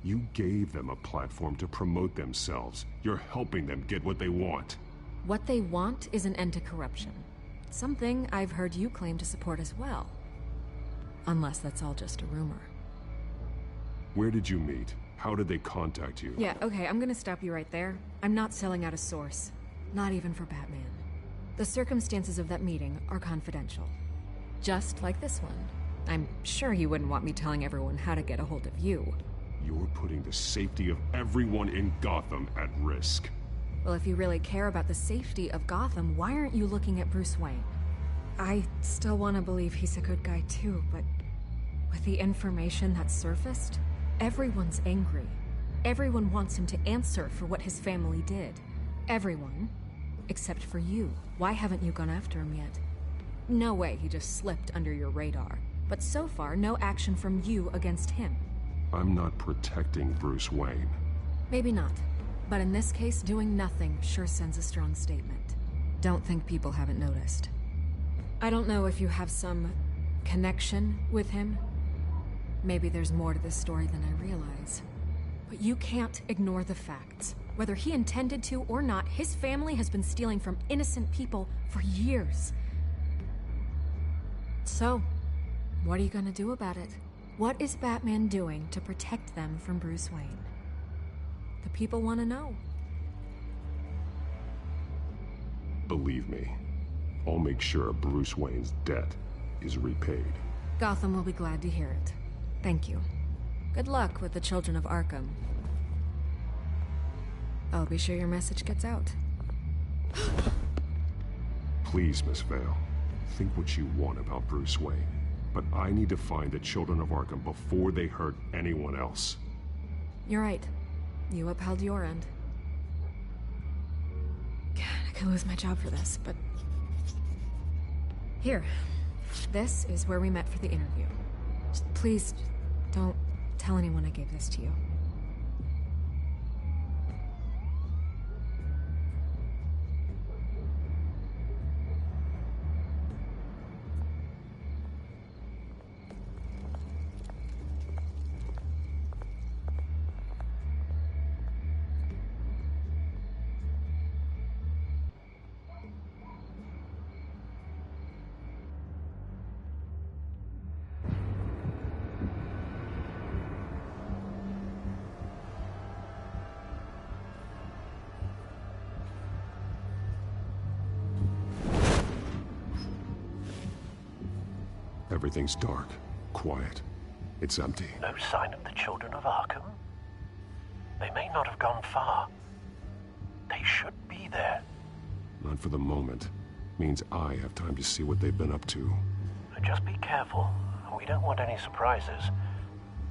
You gave them a platform to promote themselves. You're helping them get what they want. What they want is an end to corruption. Something I've heard you claim to support as well. Unless that's all just a rumor. Where did you meet? How did they contact you? Yeah, okay, I'm gonna stop you right there. I'm not selling out a source. Not even for Batman. The circumstances of that meeting are confidential. Just like this one. I'm sure you wouldn't want me telling everyone how to get a hold of you. You're putting the safety of everyone in Gotham at risk. Well, if you really care about the safety of Gotham, why aren't you looking at Bruce Wayne? I still want to believe he's a good guy too, but with the information that surfaced, everyone's angry. Everyone wants him to answer for what his family did. Everyone, except for you. Why haven't you gone after him yet? No way he just slipped under your radar. But so far, no action from you against him. I'm not protecting Bruce Wayne. Maybe not. But in this case, doing nothing sure sends a strong statement. Don't think people haven't noticed. I don't know if you have some connection with him. Maybe there's more to this story than I realize. But you can't ignore the facts. Whether he intended to or not, his family has been stealing from innocent people for years. So, what are you gonna do about it? What is Batman doing to protect them from Bruce Wayne? The people want to know. Believe me, I'll make sure Bruce Wayne's debt is repaid. Gotham will be glad to hear it. Thank you. Good luck with the Children of Arkham. I'll be sure your message gets out. Please, Miss Vale, think what you want about Bruce Wayne. But I need to find the Children of Arkham before they hurt anyone else. You're right. You upheld your end. God, I could lose my job for this, but... Here. This is where we met for the interview. Just please, don't tell anyone I gave this to you. Everything's dark, quiet. It's empty. No sign of the Children of Arkham? They may not have gone far. They should be there. Not for the moment. Means I have time to see what they've been up to. Just be careful. We don't want any surprises.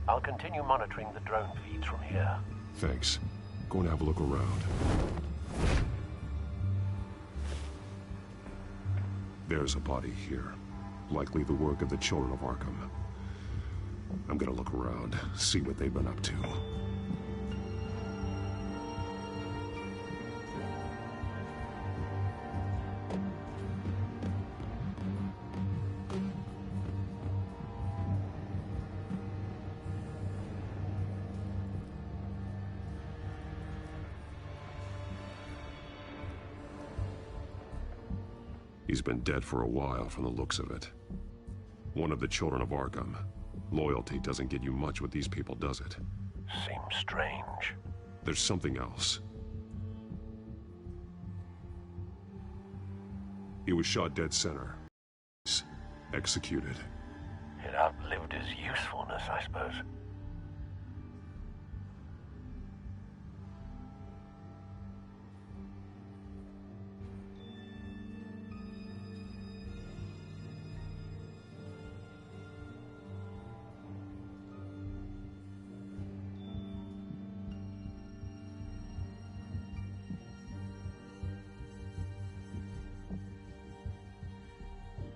I'll continue monitoring the drone feeds from here. Thanks. Go and have a look around. There's a body here. Likely the work of the Children of Arkham. I'm gonna look around, see what they've been up to. He's been dead for a while from the looks of it. One of the children of Arkham. Loyalty doesn't get you much with these people, does it? Seems strange. There's something else. He was shot dead center. Executed. It outlived his usefulness, I suppose.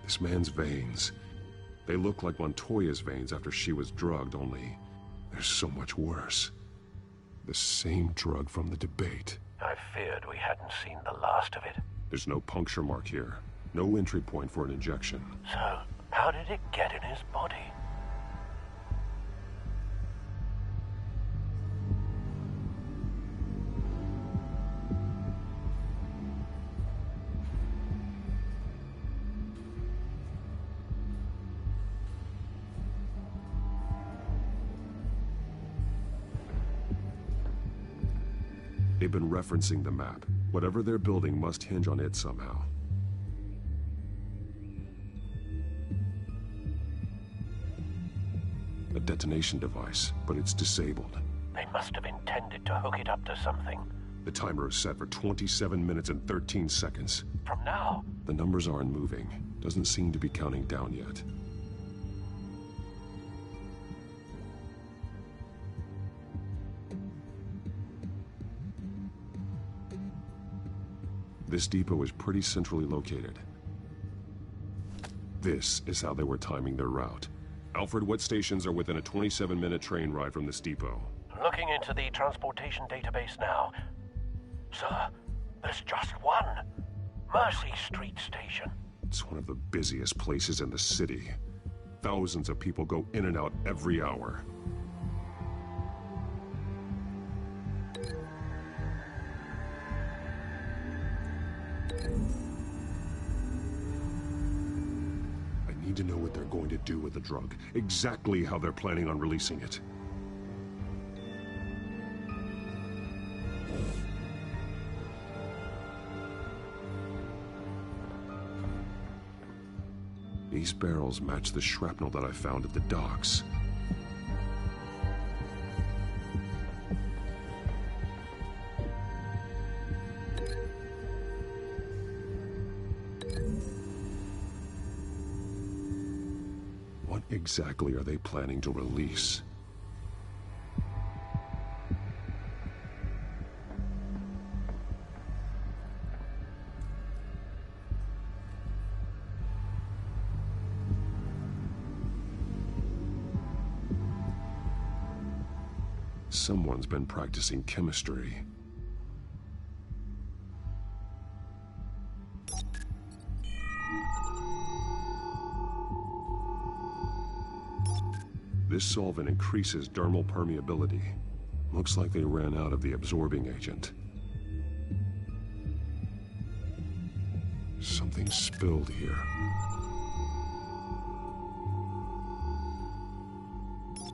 This man's veins. They look like Montoya's veins after she was drugged, only they're so much worse. The same drug from the debate. I feared we hadn't seen the last of it. There's no puncture mark here. No entry point for an injection. So, how did it get in his body? They've been referencing the map. Whatever they're building must hinge on it somehow. A detonation device, but it's disabled. They must have intended to hook it up to something. The timer is set for 27 minutes and 13 seconds. From now? The numbers aren't moving. Doesn't seem to be counting down yet. This depot is pretty centrally located. This is how they were timing their route. Alfred, what stations are within a 27-minute train ride from this depot? Looking into the transportation database now. Sir, there's just one. Mercy Street Station. It's one of the busiest places in the city. Thousands of people go in and out every hour. I need to know what they're going to do with the drug. Exactly how they're planning on releasing it. These barrels match the shrapnel that I found at the docks. What exactly are they planning to release? Someone's been practicing chemistry. This solvent increases dermal permeability. Looks like they ran out of the absorbing agent. Something spilled here.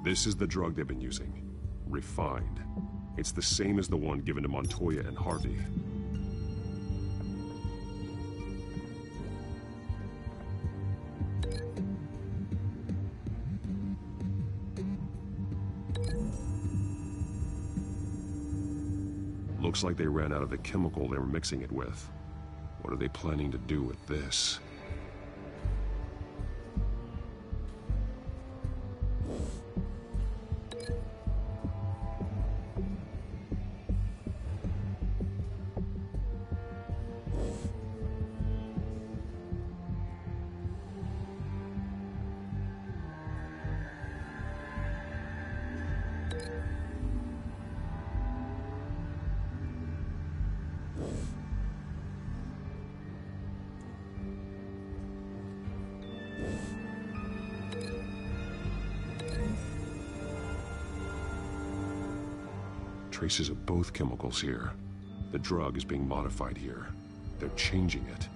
This is the drug they've been using. Refined. It's the same as the one given to Montoya and Harvey. Looks like they ran out of the chemical they were mixing it with. What are they planning to do with this? Traces of both chemicals here. The drug is being modified here. They're changing it.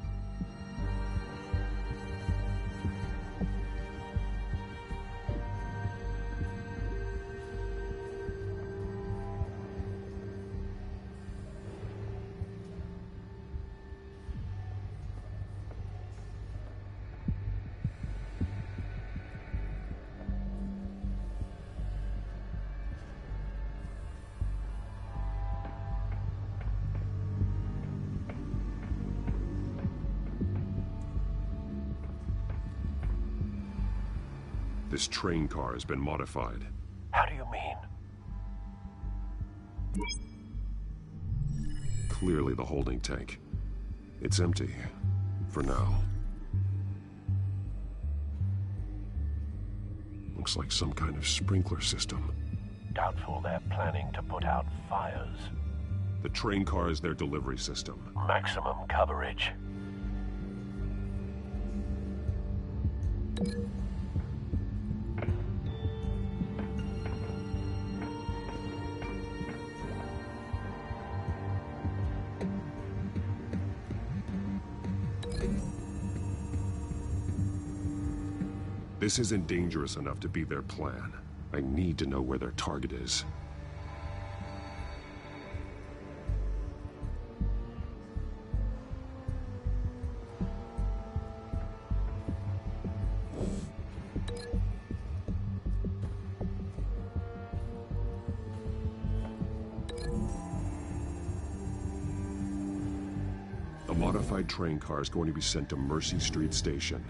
This train car has been modified. How do you mean? Clearly the holding tank. It's empty. For now. Looks like some kind of sprinkler system. Doubtful they're planning to put out fires. The train car is their delivery system. Maximum coverage. This isn't dangerous enough to be their plan. I need to know where their target is. A modified train car is going to be sent to Mercy Street Station.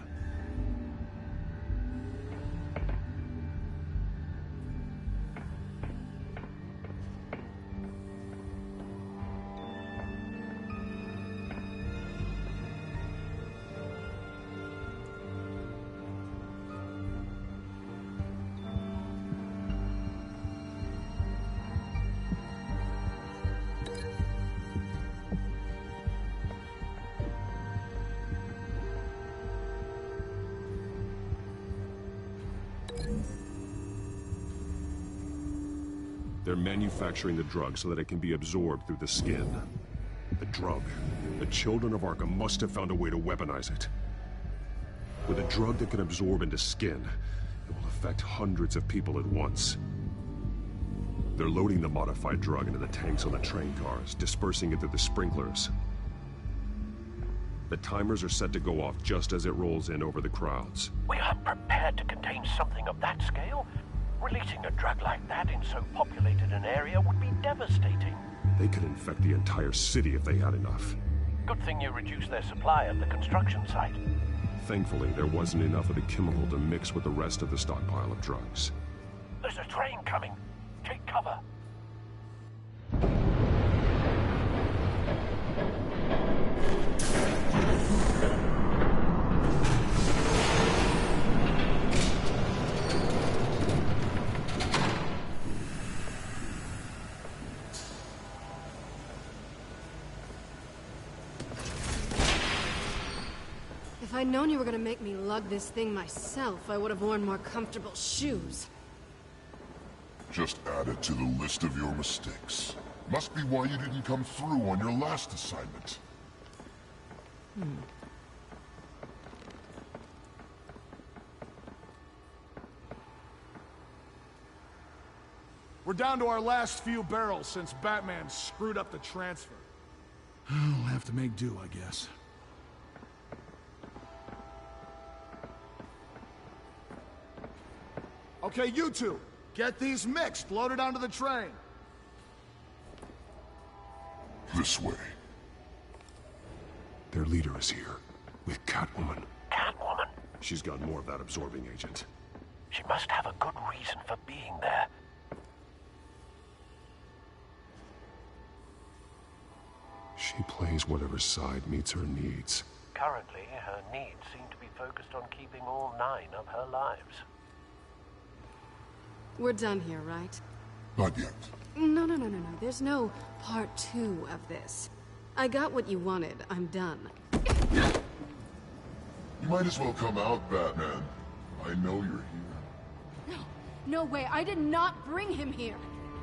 They're manufacturing the drug so that it can be absorbed through the skin. The drug. The children of Arkham must have found a way to weaponize it. With a drug that can absorb into skin, it will affect hundreds of people at once. They're loading the modified drug into the tanks on the train cars, dispersing it through the sprinklers. The timers are set to go off just as it rolls in over the crowds. We aren't prepared to contain something of that scale. Releasing a drug like that in so populated an area would be devastating. They could infect the entire city if they had enough. Good thing you reduced their supply at the construction site. Thankfully, there wasn't enough of the chemical to mix with the rest of the stockpile of drugs. There's a train coming. Take cover. If I'd known you were gonna make me lug this thing myself, I would have worn more comfortable shoes. Just add it to the list of your mistakes. Must be why you didn't come through on your last assignment. We're down to our last few barrels since Batman screwed up the transfer. We'll have to make do, I guess. Okay, you two, get these mixed, loaded onto the train. This way. Their leader is here, with Catwoman. Catwoman? She's got more of that absorbing agent. She must have a good reason for being there. She plays whatever side meets her needs. Currently, her needs seem to be focused on keeping all 9 of her lives. We're done here, right? Not yet. No. There's no part 2 of this. I got what you wanted. I'm done. You might as well come out, Batman. I know you're here. No way. I did not bring him here.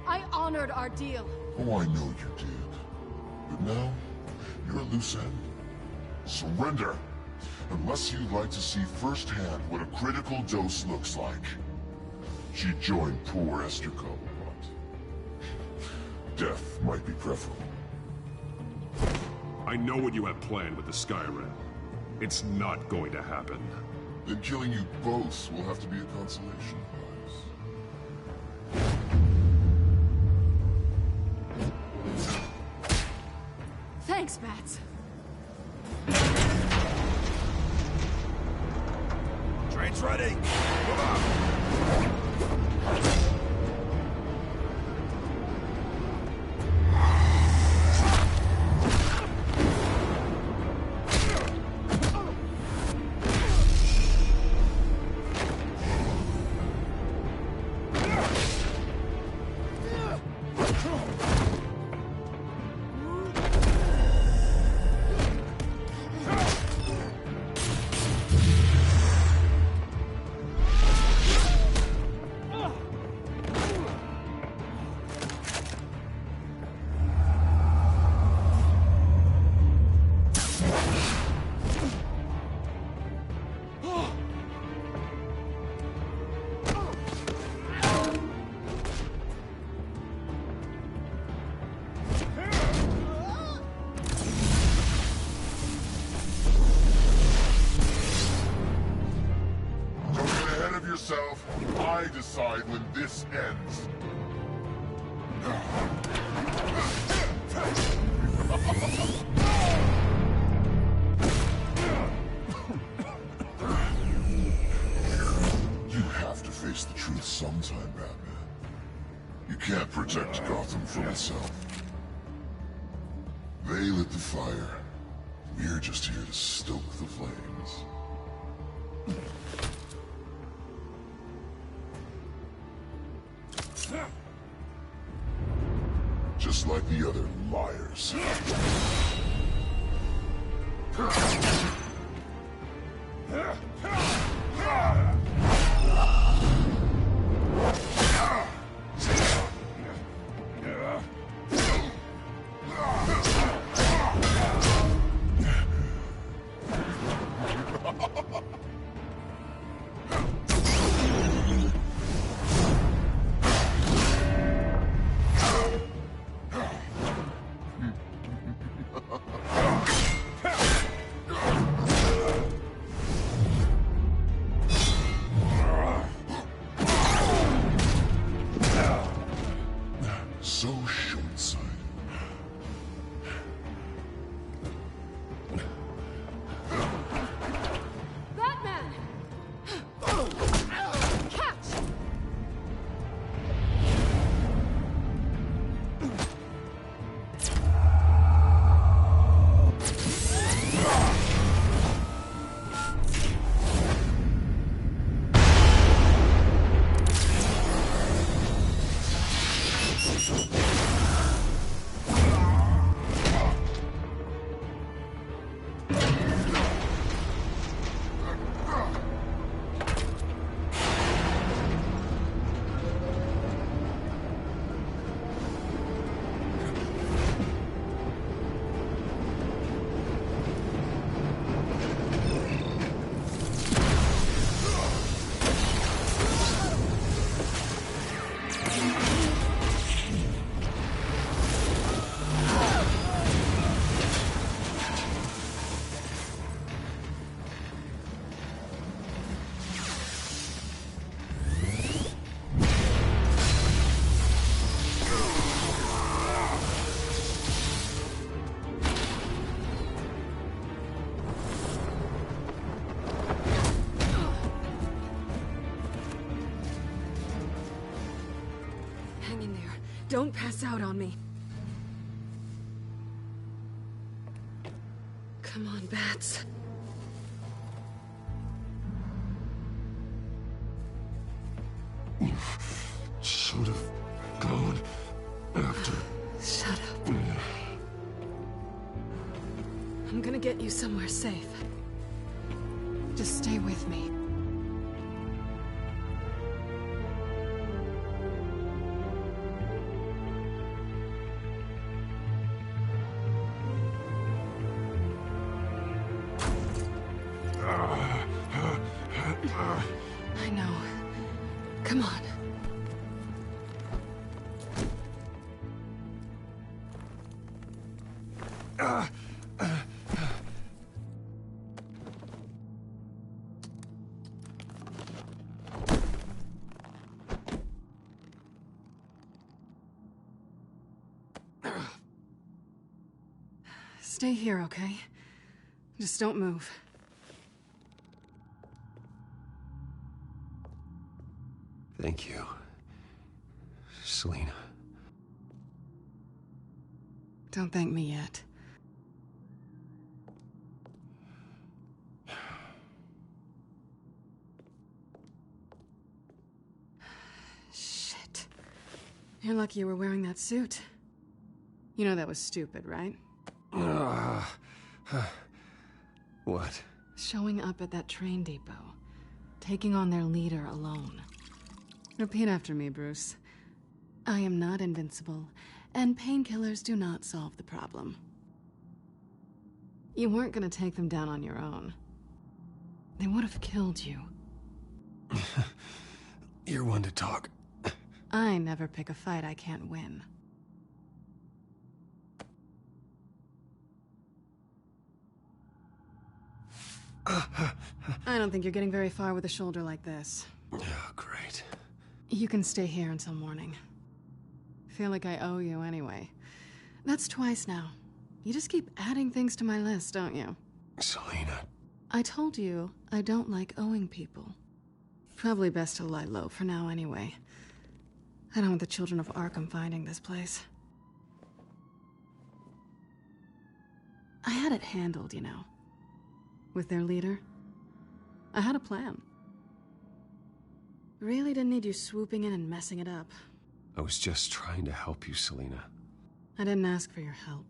I honored our deal. Oh, I know you did. But now, you're a loose end. Surrender! Unless you'd like to see firsthand what a critical dose looks like. She joined poor Esther Cobblepot. Death might be preferable. I know what you have planned with the Skyrim. It's not going to happen. Then killing you both will have to be a consolation prize. Thanks, Bats. Train's ready. I decide when this ends. You have to face the truth sometime, Batman. You can't protect Gotham from itself. They lit the fire. We're just here to stoke the flames. Just like the other liars. So short-sighted. Batman! Catch! Hang in there. Don't pass out on me. Come on, Bats. You should have gone after. Shut up. I'm gonna get you somewhere safe. Just stay with me. I know. Come on. Stay here, okay? Just don't move. Thank you, Selina. Don't thank me yet. Shit. You're lucky you were wearing that suit. You know that was stupid, right? What? Showing up at that train depot. Taking on their leader alone. Repeat after me, Bruce. I am not invincible, and painkillers do not solve the problem. You weren't gonna take them down on your own. They would have killed you. You're one to talk. I never pick a fight I can't win. I don't think you're getting very far with a shoulder like this. Oh, great. You can stay here until morning. Feel like I owe you anyway. That's twice now. You just keep adding things to my list, don't you? Selina. I told you I don't like owing people. Probably best to lie low for now anyway. I don't want the children of Arkham finding this place. I had it handled, you know. With their leader. I had a plan. Really didn't need you swooping in and messing it up. I was just trying to help you, Selina. I didn't ask for your help.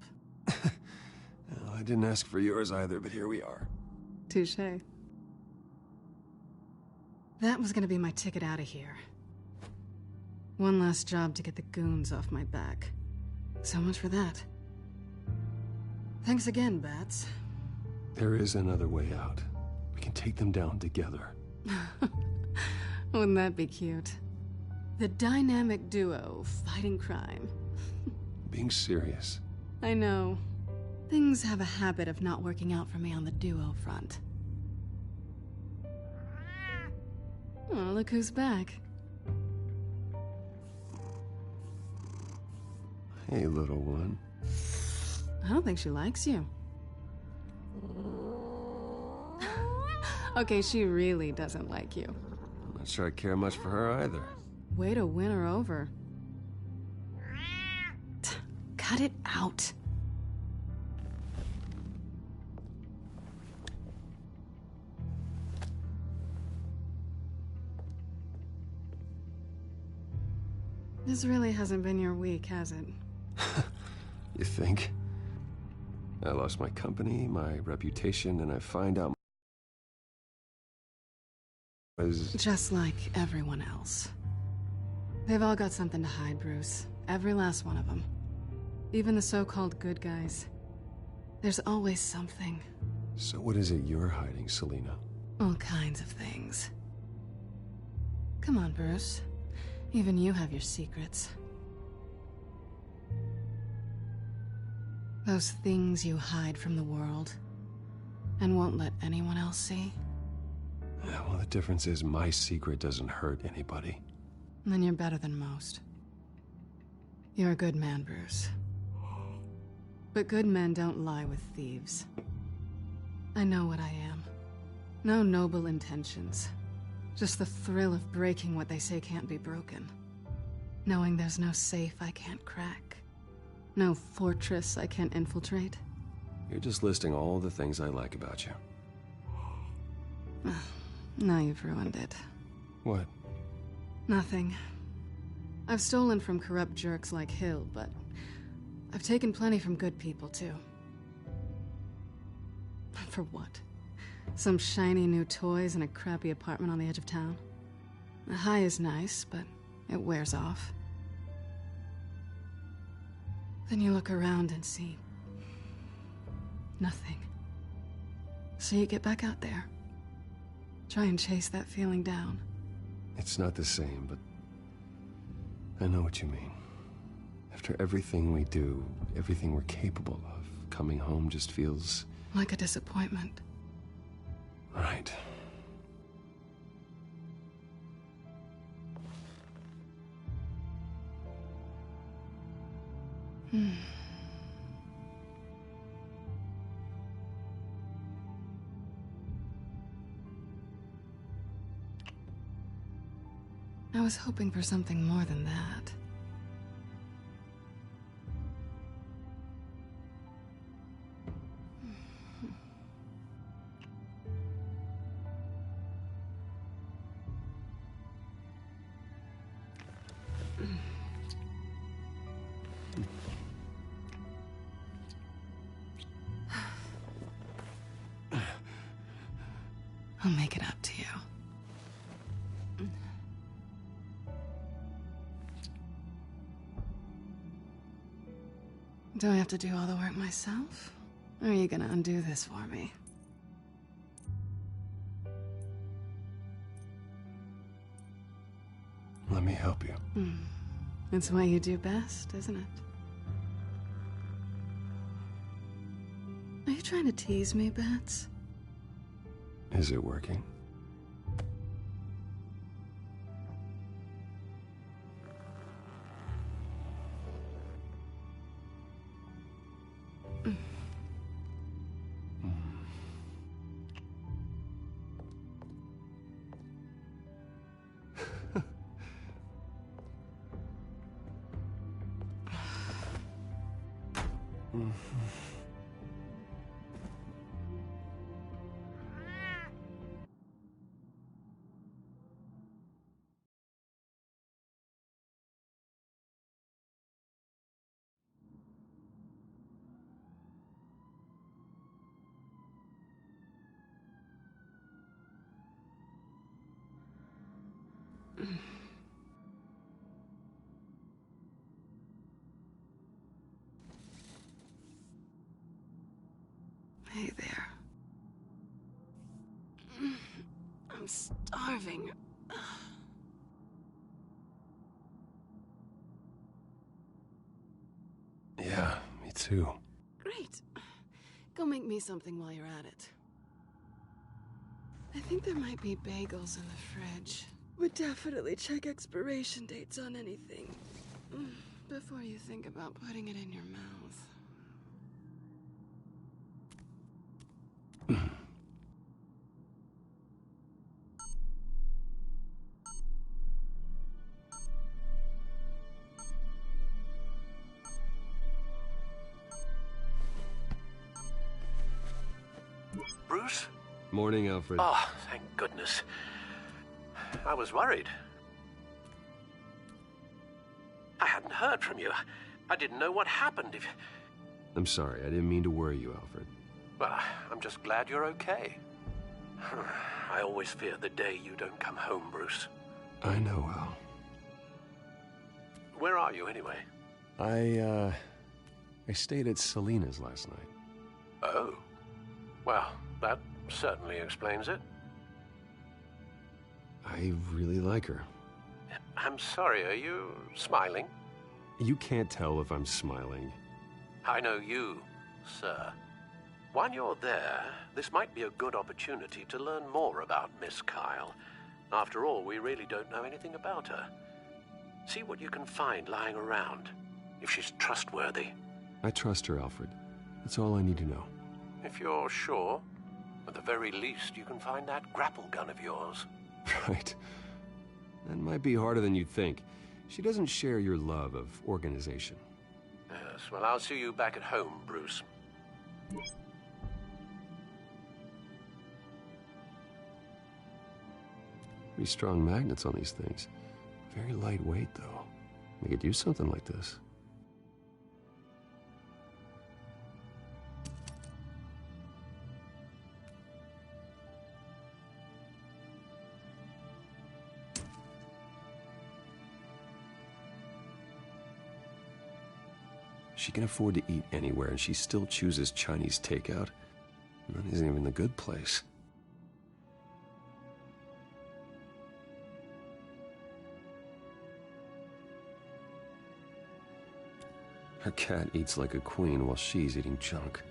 Well, I didn't ask for yours either, but here we are. Touché. That was gonna be my ticket out of here. One last job to get the goons off my back. So much for that. Thanks again, Bats. There is another way out. We can take them down together. Wouldn't that be cute? The dynamic duo fighting crime. Being serious. I know. Things have a habit of not working out for me on the duo front. Oh, look who's back. Hey, little one. I don't think she likes you. Okay, she really doesn't like you. I'm not sure I care much for her either. Way to win her over. Cut it out. This really hasn't been your week, has it? You think? I lost my company, my reputation, and I find out just like everyone else. They've all got something to hide, Bruce. Every last one of them. Even the so-called good guys. There's always something. So what is it you're hiding, Selina? All kinds of things. Come on, Bruce. Even you have your secrets. Those things you hide from the world and won't let anyone else see. Yeah, well, the difference is my secret doesn't hurt anybody. Then you're better than most. You're a good man, Bruce. But good men don't lie with thieves. I know what I am. No noble intentions. Just the thrill of breaking what they say can't be broken. Knowing there's no safe I can't crack. No fortress I can't infiltrate. You're just listing all the things I like about you. Now you've ruined it. What? Nothing. I've stolen from corrupt jerks like Hill, but I've taken plenty from good people, too. For what? Some shiny new toys and a crappy apartment on the edge of town? The high is nice, but it wears off. Then you look around and see nothing. So you get back out there. Try and chase that feeling down. It's not the same, but I know what you mean. After everything we do, everything we're capable of, coming home just feels... like a disappointment. Right. I was hoping for something more than that. I'll make it up to you. Do I have to do all the work myself? Or are you gonna undo this for me? Let me help you. It's what you do best, isn't it? Are you trying to tease me, Bats? Is it working? Hey there. I'm starving. Yeah, me too. Great. Go make me something while you're at it. I think there might be bagels in the fridge. Would definitely check expiration dates on anything before you think about putting it in your mouth. Bruce? Morning, Alfred. Oh, thank goodness. I was worried. I hadn't heard from you. I didn't know what happened. I'm sorry, I didn't mean to worry you, Alfred. Well, I'm just glad you're okay. I always fear the day you don't come home, Bruce. I know, Al. Where are you, anyway? I stayed at Selina's last night. Oh. Well, that certainly explains it. I really like her. I'm sorry, are you smiling? You can't tell if I'm smiling. I know you, sir. While you're there, this might be a good opportunity to learn more about Miss Kyle. After all, we really don't know anything about her. See what you can find lying around, if she's trustworthy. I trust her, Alfred. That's all I need to know. If you're sure, at the very least, you can find that grapple gun of yours. Right. That might be harder than you'd think. She doesn't share your love of organization. Yes, well, I'll see you back at home, Bruce. Pretty strong magnets on these things. Very lightweight, though. They could use something like this. She can afford to eat anywhere, and she still chooses Chinese takeout. And that isn't even the good place. Her cat eats like a queen while she's eating junk.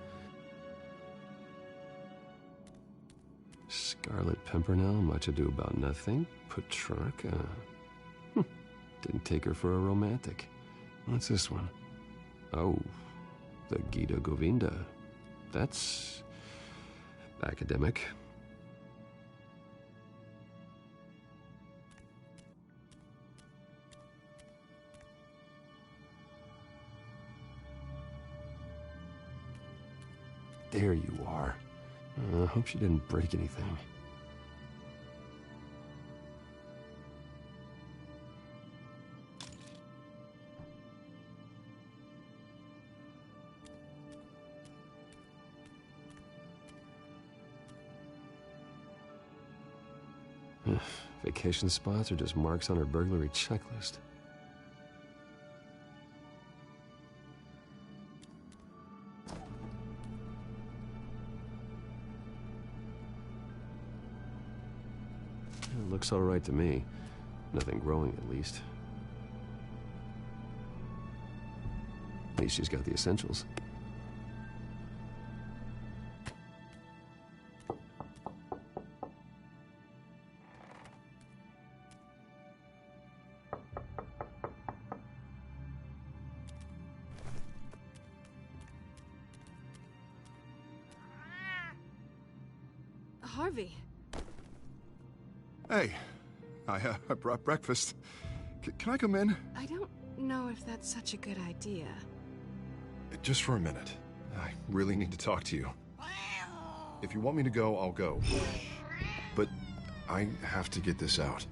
Scarlet Pimpernel, much ado about nothing. Petrarca. Didn't take her for a romantic. What's this one? Oh, the Gita Govinda. That's academic. There you are. I hope she didn't break anything. Vacation spots are just marks on her burglary checklist. It looks all right to me. Nothing growing, at least. At least she's got the essentials. Harvey. Hey, I brought breakfast. Can I come in? I don't know if that's such a good idea. Just for a minute. I really need to talk to you. If you want me to go, I'll go. But I have to get this out.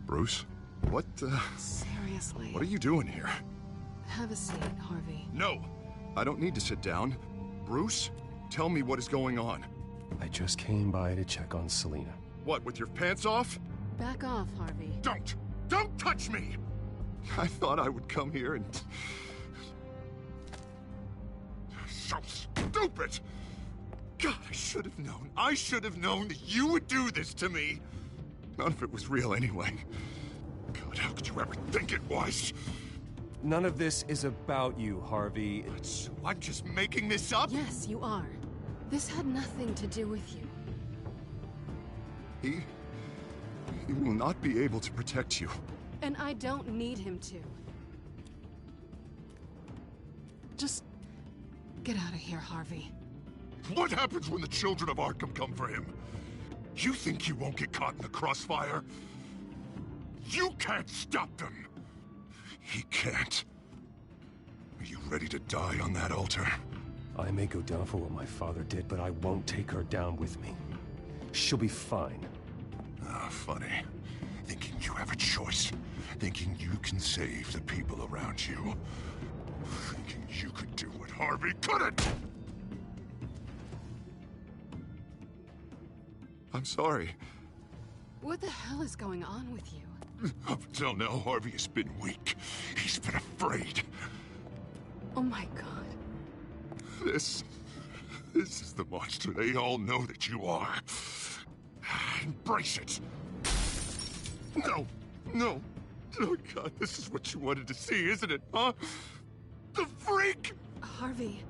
Bruce? What, Seriously. What are you doing here? Have a seat, Harvey. No! I don't need to sit down. Bruce, tell me what is going on. I just came by to check on Selina. What, with your pants off? Back off, Harvey. Don't! Don't touch me! I thought I would come here and... So stupid! God, I should have known. I should have known that you would do this to me! None of it was real anyway. God, how could you ever think it was? None of this is about you, Harvey. So I'm just making this up? Yes, you are. This had nothing to do with you. He will not be able to protect you. And I don't need him to. Just get out of here, Harvey. What happens when the children of Arkham come for him? You think you won't get caught in the crossfire? You can't stop them! He can't. Are you ready to die on that altar? I may go down for what my father did, but I won't take her down with me. She'll be fine. Ah, funny. Thinking you have a choice. Thinking you can save the people around you. Thinking you could do what Harvey couldn't! I'm sorry. What the hell is going on with you? Up until now, Harvey has been weak. He's been afraid. Oh my God. This is the monster they all know that you are. Embrace it. No, no. Oh God, this is what you wanted to see, isn't it, huh? The freak! Harvey.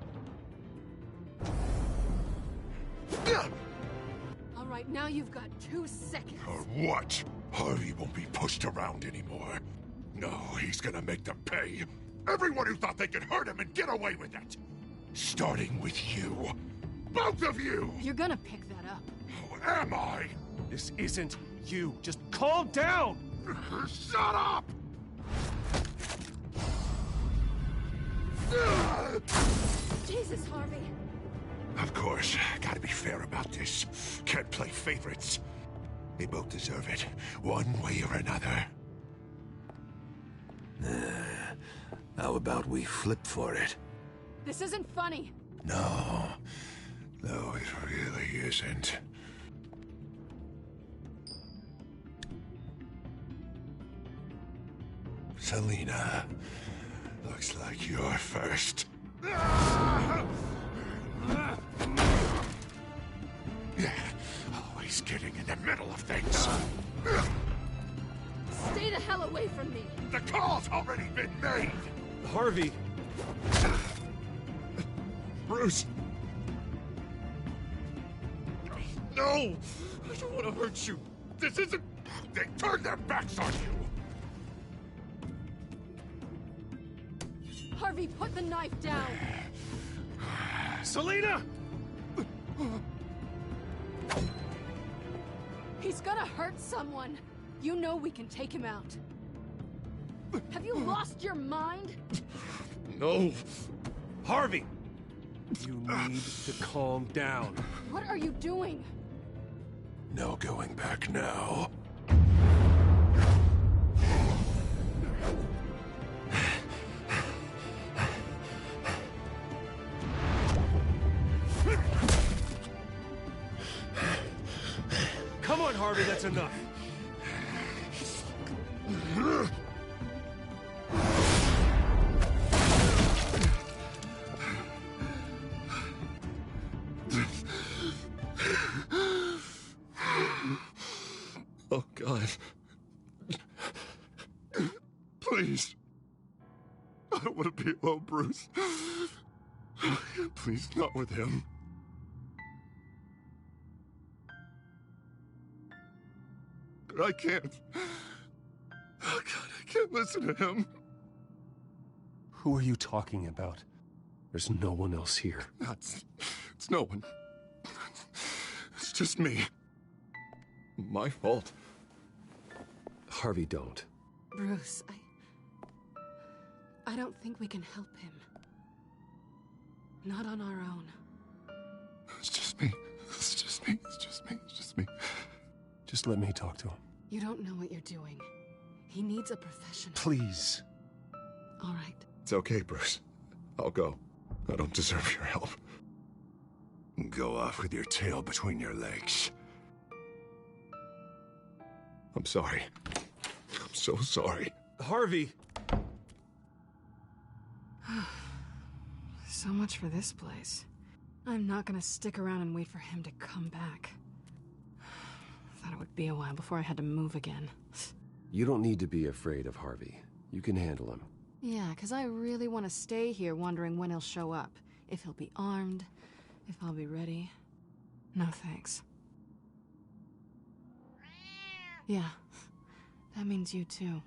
All right, now you've got 2 seconds. Or what? Harvey won't be pushed around anymore. No, he's gonna make them pay. Everyone who thought they could hurt him and get away with it. Starting with you. Both of you! You're gonna pick that up. Oh, am I? This isn't you. Just calm down! Shut up! Jesus, Harvey. Of course, gotta be fair about this. Can't play favorites. They both deserve it, one way or another. How about we flip for it? This isn't funny. No. No, it really isn't. Selina, looks like you're first. Always getting in the middle of things. Stay the hell away from me. The call's already been made. Harvey. Bruce. No! I don't want to hurt you. This isn't... They turned their backs on you. Harvey, put the knife down. Selina! He's gonna hurt someone. You know we can take him out. Have you lost your mind? No. Harvey! You need to calm down. What are you doing? No going back now. Come on, Harvey, that's enough. Oh, God. Please. I don't want to be alone, Bruce. Please, not with him. But I can't. Oh, God, I can't listen to him. Who are you talking about? There's no one else here. It's no one. It's just me. My fault. Harvey, don't. Bruce, I don't think we can help him. Not on our own. It's just me. It's just me. It's just me. It's just me. Just let me talk to him. You don't know what you're doing. He needs a professional. Please. All right. It's okay, Bruce. I'll go. I don't deserve your help. Go off with your tail between your legs. I'm sorry. I'm so sorry. Harvey! So much for this place. I'm not gonna stick around and wait for him to come back. Thought it would be a while before I had to move again. You don't need to be afraid of Harvey. You can handle him. Yeah, because I really want to stay here wondering when he'll show up. If he'll be armed, if I'll be ready. No thanks. Yeah, that means you too.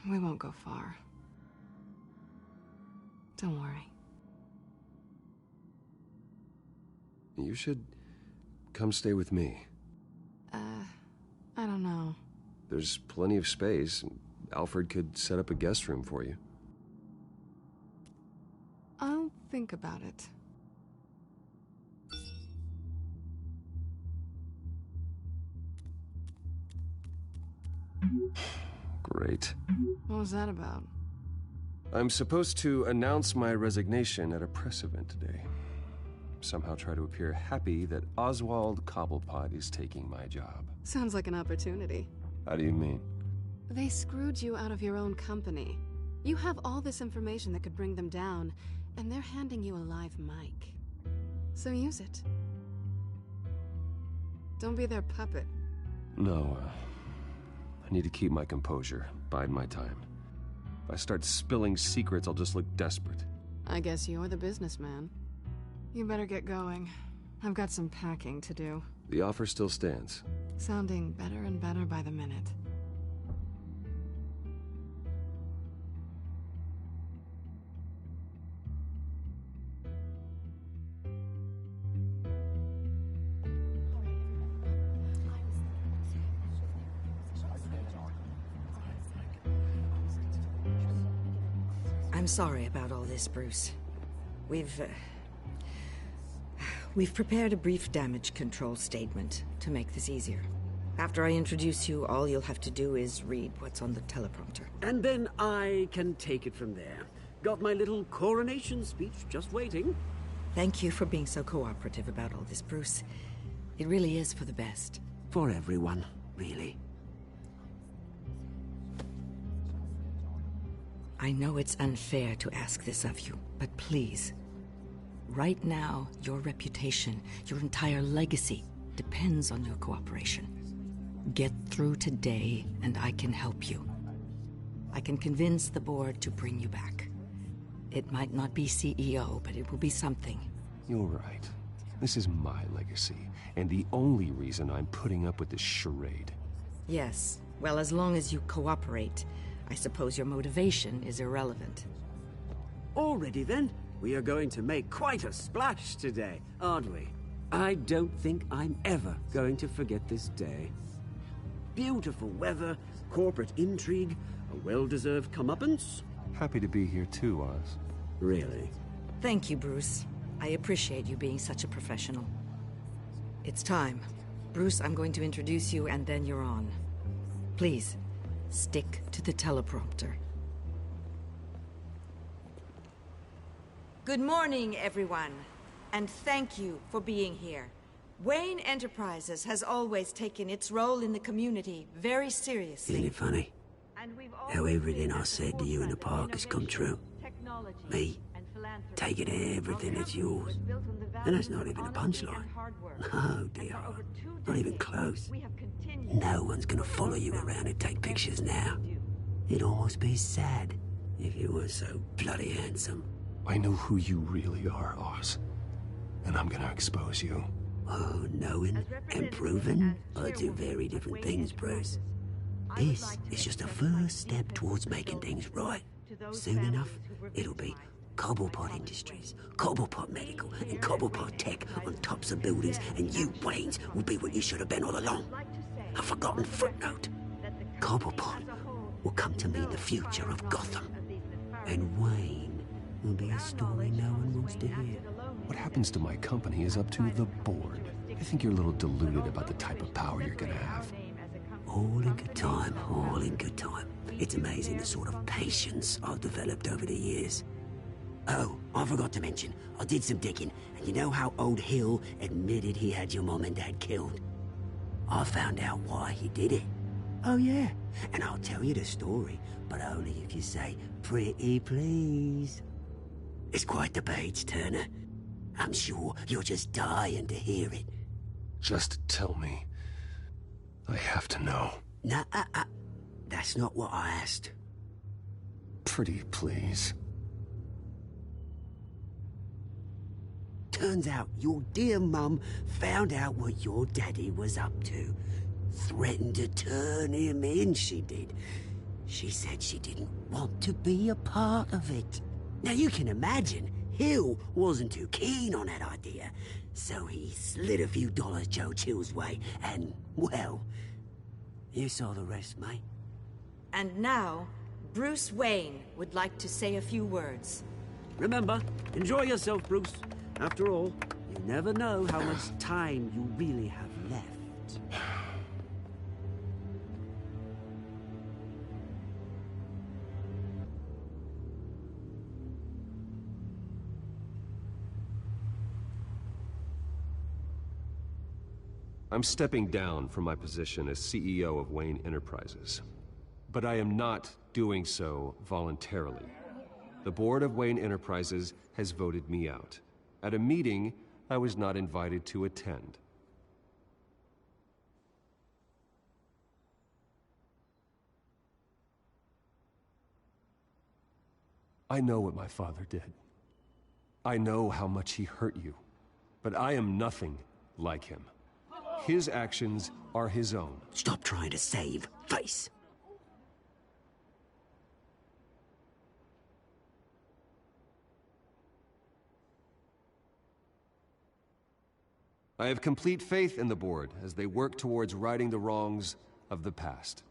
We won't go far. Don't worry. You should come stay with me. I don't know. There's plenty of space. Alfred could set up a guest room for you. I'll think about it. Great. What was that about? I'm supposed to announce my resignation at a press event today. Somehow try to appear happy that Oswald Cobblepot is taking my job. Sounds like an opportunity. How do you mean? They screwed you out of your own company. You have all this information that could bring them down, and they're handing you a live mic. So use it. Don't be their puppet. No, I need to keep my composure, bide my time. If I start spilling secrets, I'll just look desperate. I guess you're the businessman. You better get going. I've got some packing to do. The offer still stands. Sounding better and better by the minute. I'm sorry about all this, Bruce. We've prepared a brief damage control statement to make this easier. After I introduce you, all you'll have to do is read what's on the teleprompter. And then I can take it from there. Got my little coronation speech just waiting. Thank you for being so cooperative about all this, Bruce. It really is for the best. For everyone, really. I know it's unfair to ask this of you, but please. Right now, your reputation, your entire legacy, depends on your cooperation. Get through today, and I can help you. I can convince the board to bring you back. It might not be CEO, but it will be something. You're right. This is my legacy, and the only reason I'm putting up with this charade. Yes. Well, as long as you cooperate, I suppose your motivation is irrelevant. Already then, we are going to make quite a splash today, aren't we? I don't think I'm ever going to forget this day. Beautiful weather, corporate intrigue, a well-deserved comeuppance. Happy to be here too, Oz. Really? Thank you, Bruce. I appreciate you being such a professional. It's time. Bruce, I'm going to introduce you and then you're on. Please, stick to the teleprompter. Good morning, everyone. And thank you for being here. Wayne Enterprises has always taken its role in the community very seriously. Isn't it funny? How everything I said to you in the park has come true. Me, taking everything that's yours. And that's not even a punchline. No, dear. Not even close. No one's gonna follow you around and take pictures now. It'd almost be sad if you were so bloody handsome. I know who you really are, Oz. And I'm gonna expose you. Oh, knowing and proving are two very different things, Bruce. This is just a first step towards making things right. Soon enough, it'll be Cobblepot Industries, Cobblepot Medical, and Cobblepot Tech on tops of buildings, and you, Waynes, will be what you should have been all along. A forgotten footnote. Cobblepot will come to mean the future of Gotham. And Wayne will be a story no one wants to hear. What happens to my company is up to the board. I think you're a little deluded about the type of power you're gonna have. All in good time, all in good time. It's amazing the sort of patience I've developed over the years. Oh, I forgot to mention, I did some digging, and you know how old Hill admitted he had your mom and dad killed? I found out why he did it. Oh yeah, and I'll tell you the story, but only if you say, pretty please. It's quite the page, Turner. I'm sure you're just dying to hear it. Just tell me. I have to know. Nah, that's not what I asked. Pretty please. Turns out your dear mum found out what your daddy was up to. Threatened to turn him in, she did. She said she didn't want to be a part of it. Now you can imagine, Hill wasn't too keen on that idea. So he slid a few dollars Joe Chill's way, and, well, you saw the rest, mate. And now, Bruce Wayne would like to say a few words. Remember, enjoy yourself, Bruce. After all, you never know how much time you really have left. I'm stepping down from my position as CEO of Wayne Enterprises. But I am not doing so voluntarily. The board of Wayne Enterprises has voted me out. At a meeting I was not invited to attend. I know what my father did. I know how much he hurt you. But I am nothing like him. His actions are his own. Stop trying to save face. I have complete faith in the board as they work towards righting the wrongs of the past.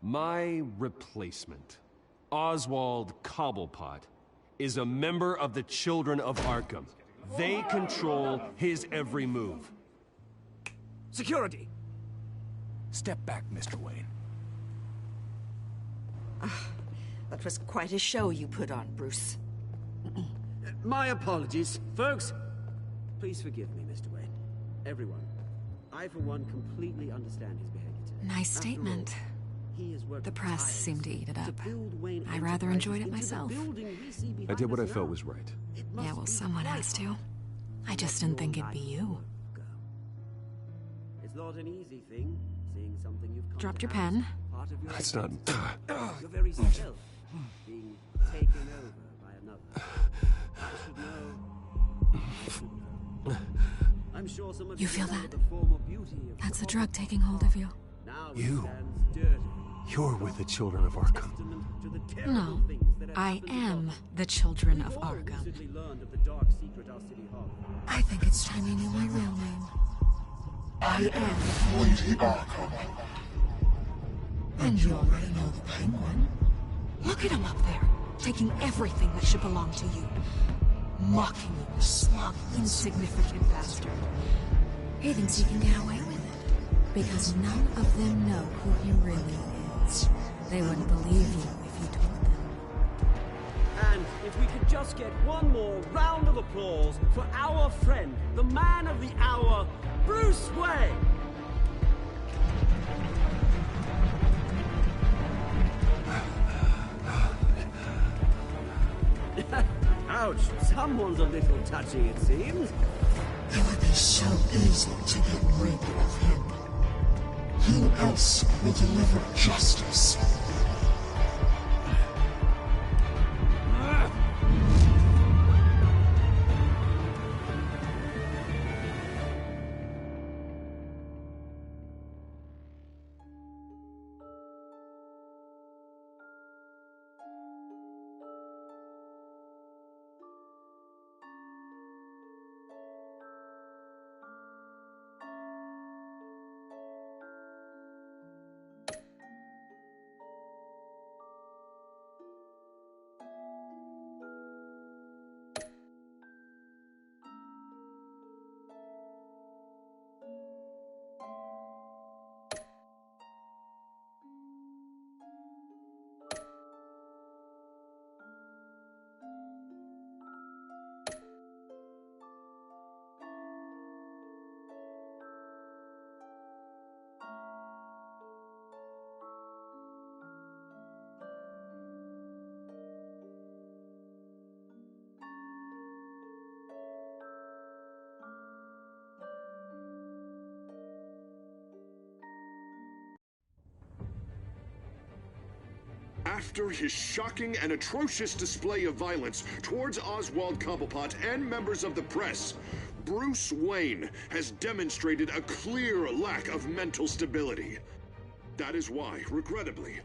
My replacement, Oswald Cobblepot, is a member of the Children of Arkham. They control his every move. Security! Step back, Mr. Wayne. That was quite a show you put on, Bruce. My apologies. Folks, please forgive me, Mr. Wayne. Everyone. I, for one, completely understand his behavior today. Nice statement. The press seemed to eat it up. I rather enjoyed it myself. I did what I felt was right. Yeah, well, someone has to. I just didn't think it'd be you. It's not an easy thing, seeing something you've dropped your pen. That's not... Your very self being taken over by another. I'm sure some of you feel that? The form of beauty of that's the drug taking hold of you. You're with the Children of Arkham. No, I am the Children of Arkham. I think it's time you knew my real name. I am Lady Arkham. And you already know the Penguin. Look at him up there, taking everything that should belong to you. Mocking you, smug, insignificant bastard. He thinks he can get away with it. Because none of them know who he really is. They wouldn't believe you if you told them. And if we could just get one more round of applause for our friend, the man of the hour, Bruce Wayne! Ouch, someone's a little touchy, it seems. It would be so easy to get rid of him. Who else will deliver justice? After his shocking and atrocious display of violence towards Oswald Cobblepot and members of the press, Bruce Wayne has demonstrated a clear lack of mental stability. That is why, regrettably,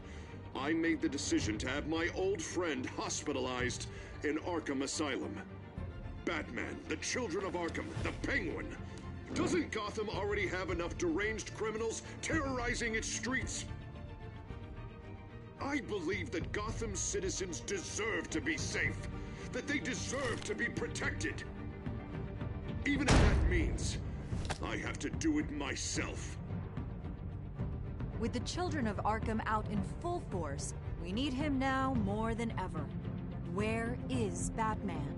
I made the decision to have my old friend hospitalized in Arkham Asylum. Batman, the Children of Arkham, the Penguin. Doesn't Gotham already have enough deranged criminals terrorizing its streets? I believe that Gotham's citizens deserve to be safe, that they deserve to be protected. Even if that means I have to do it myself. With the Children of Arkham out in full force, we need him now more than ever. Where is Batman?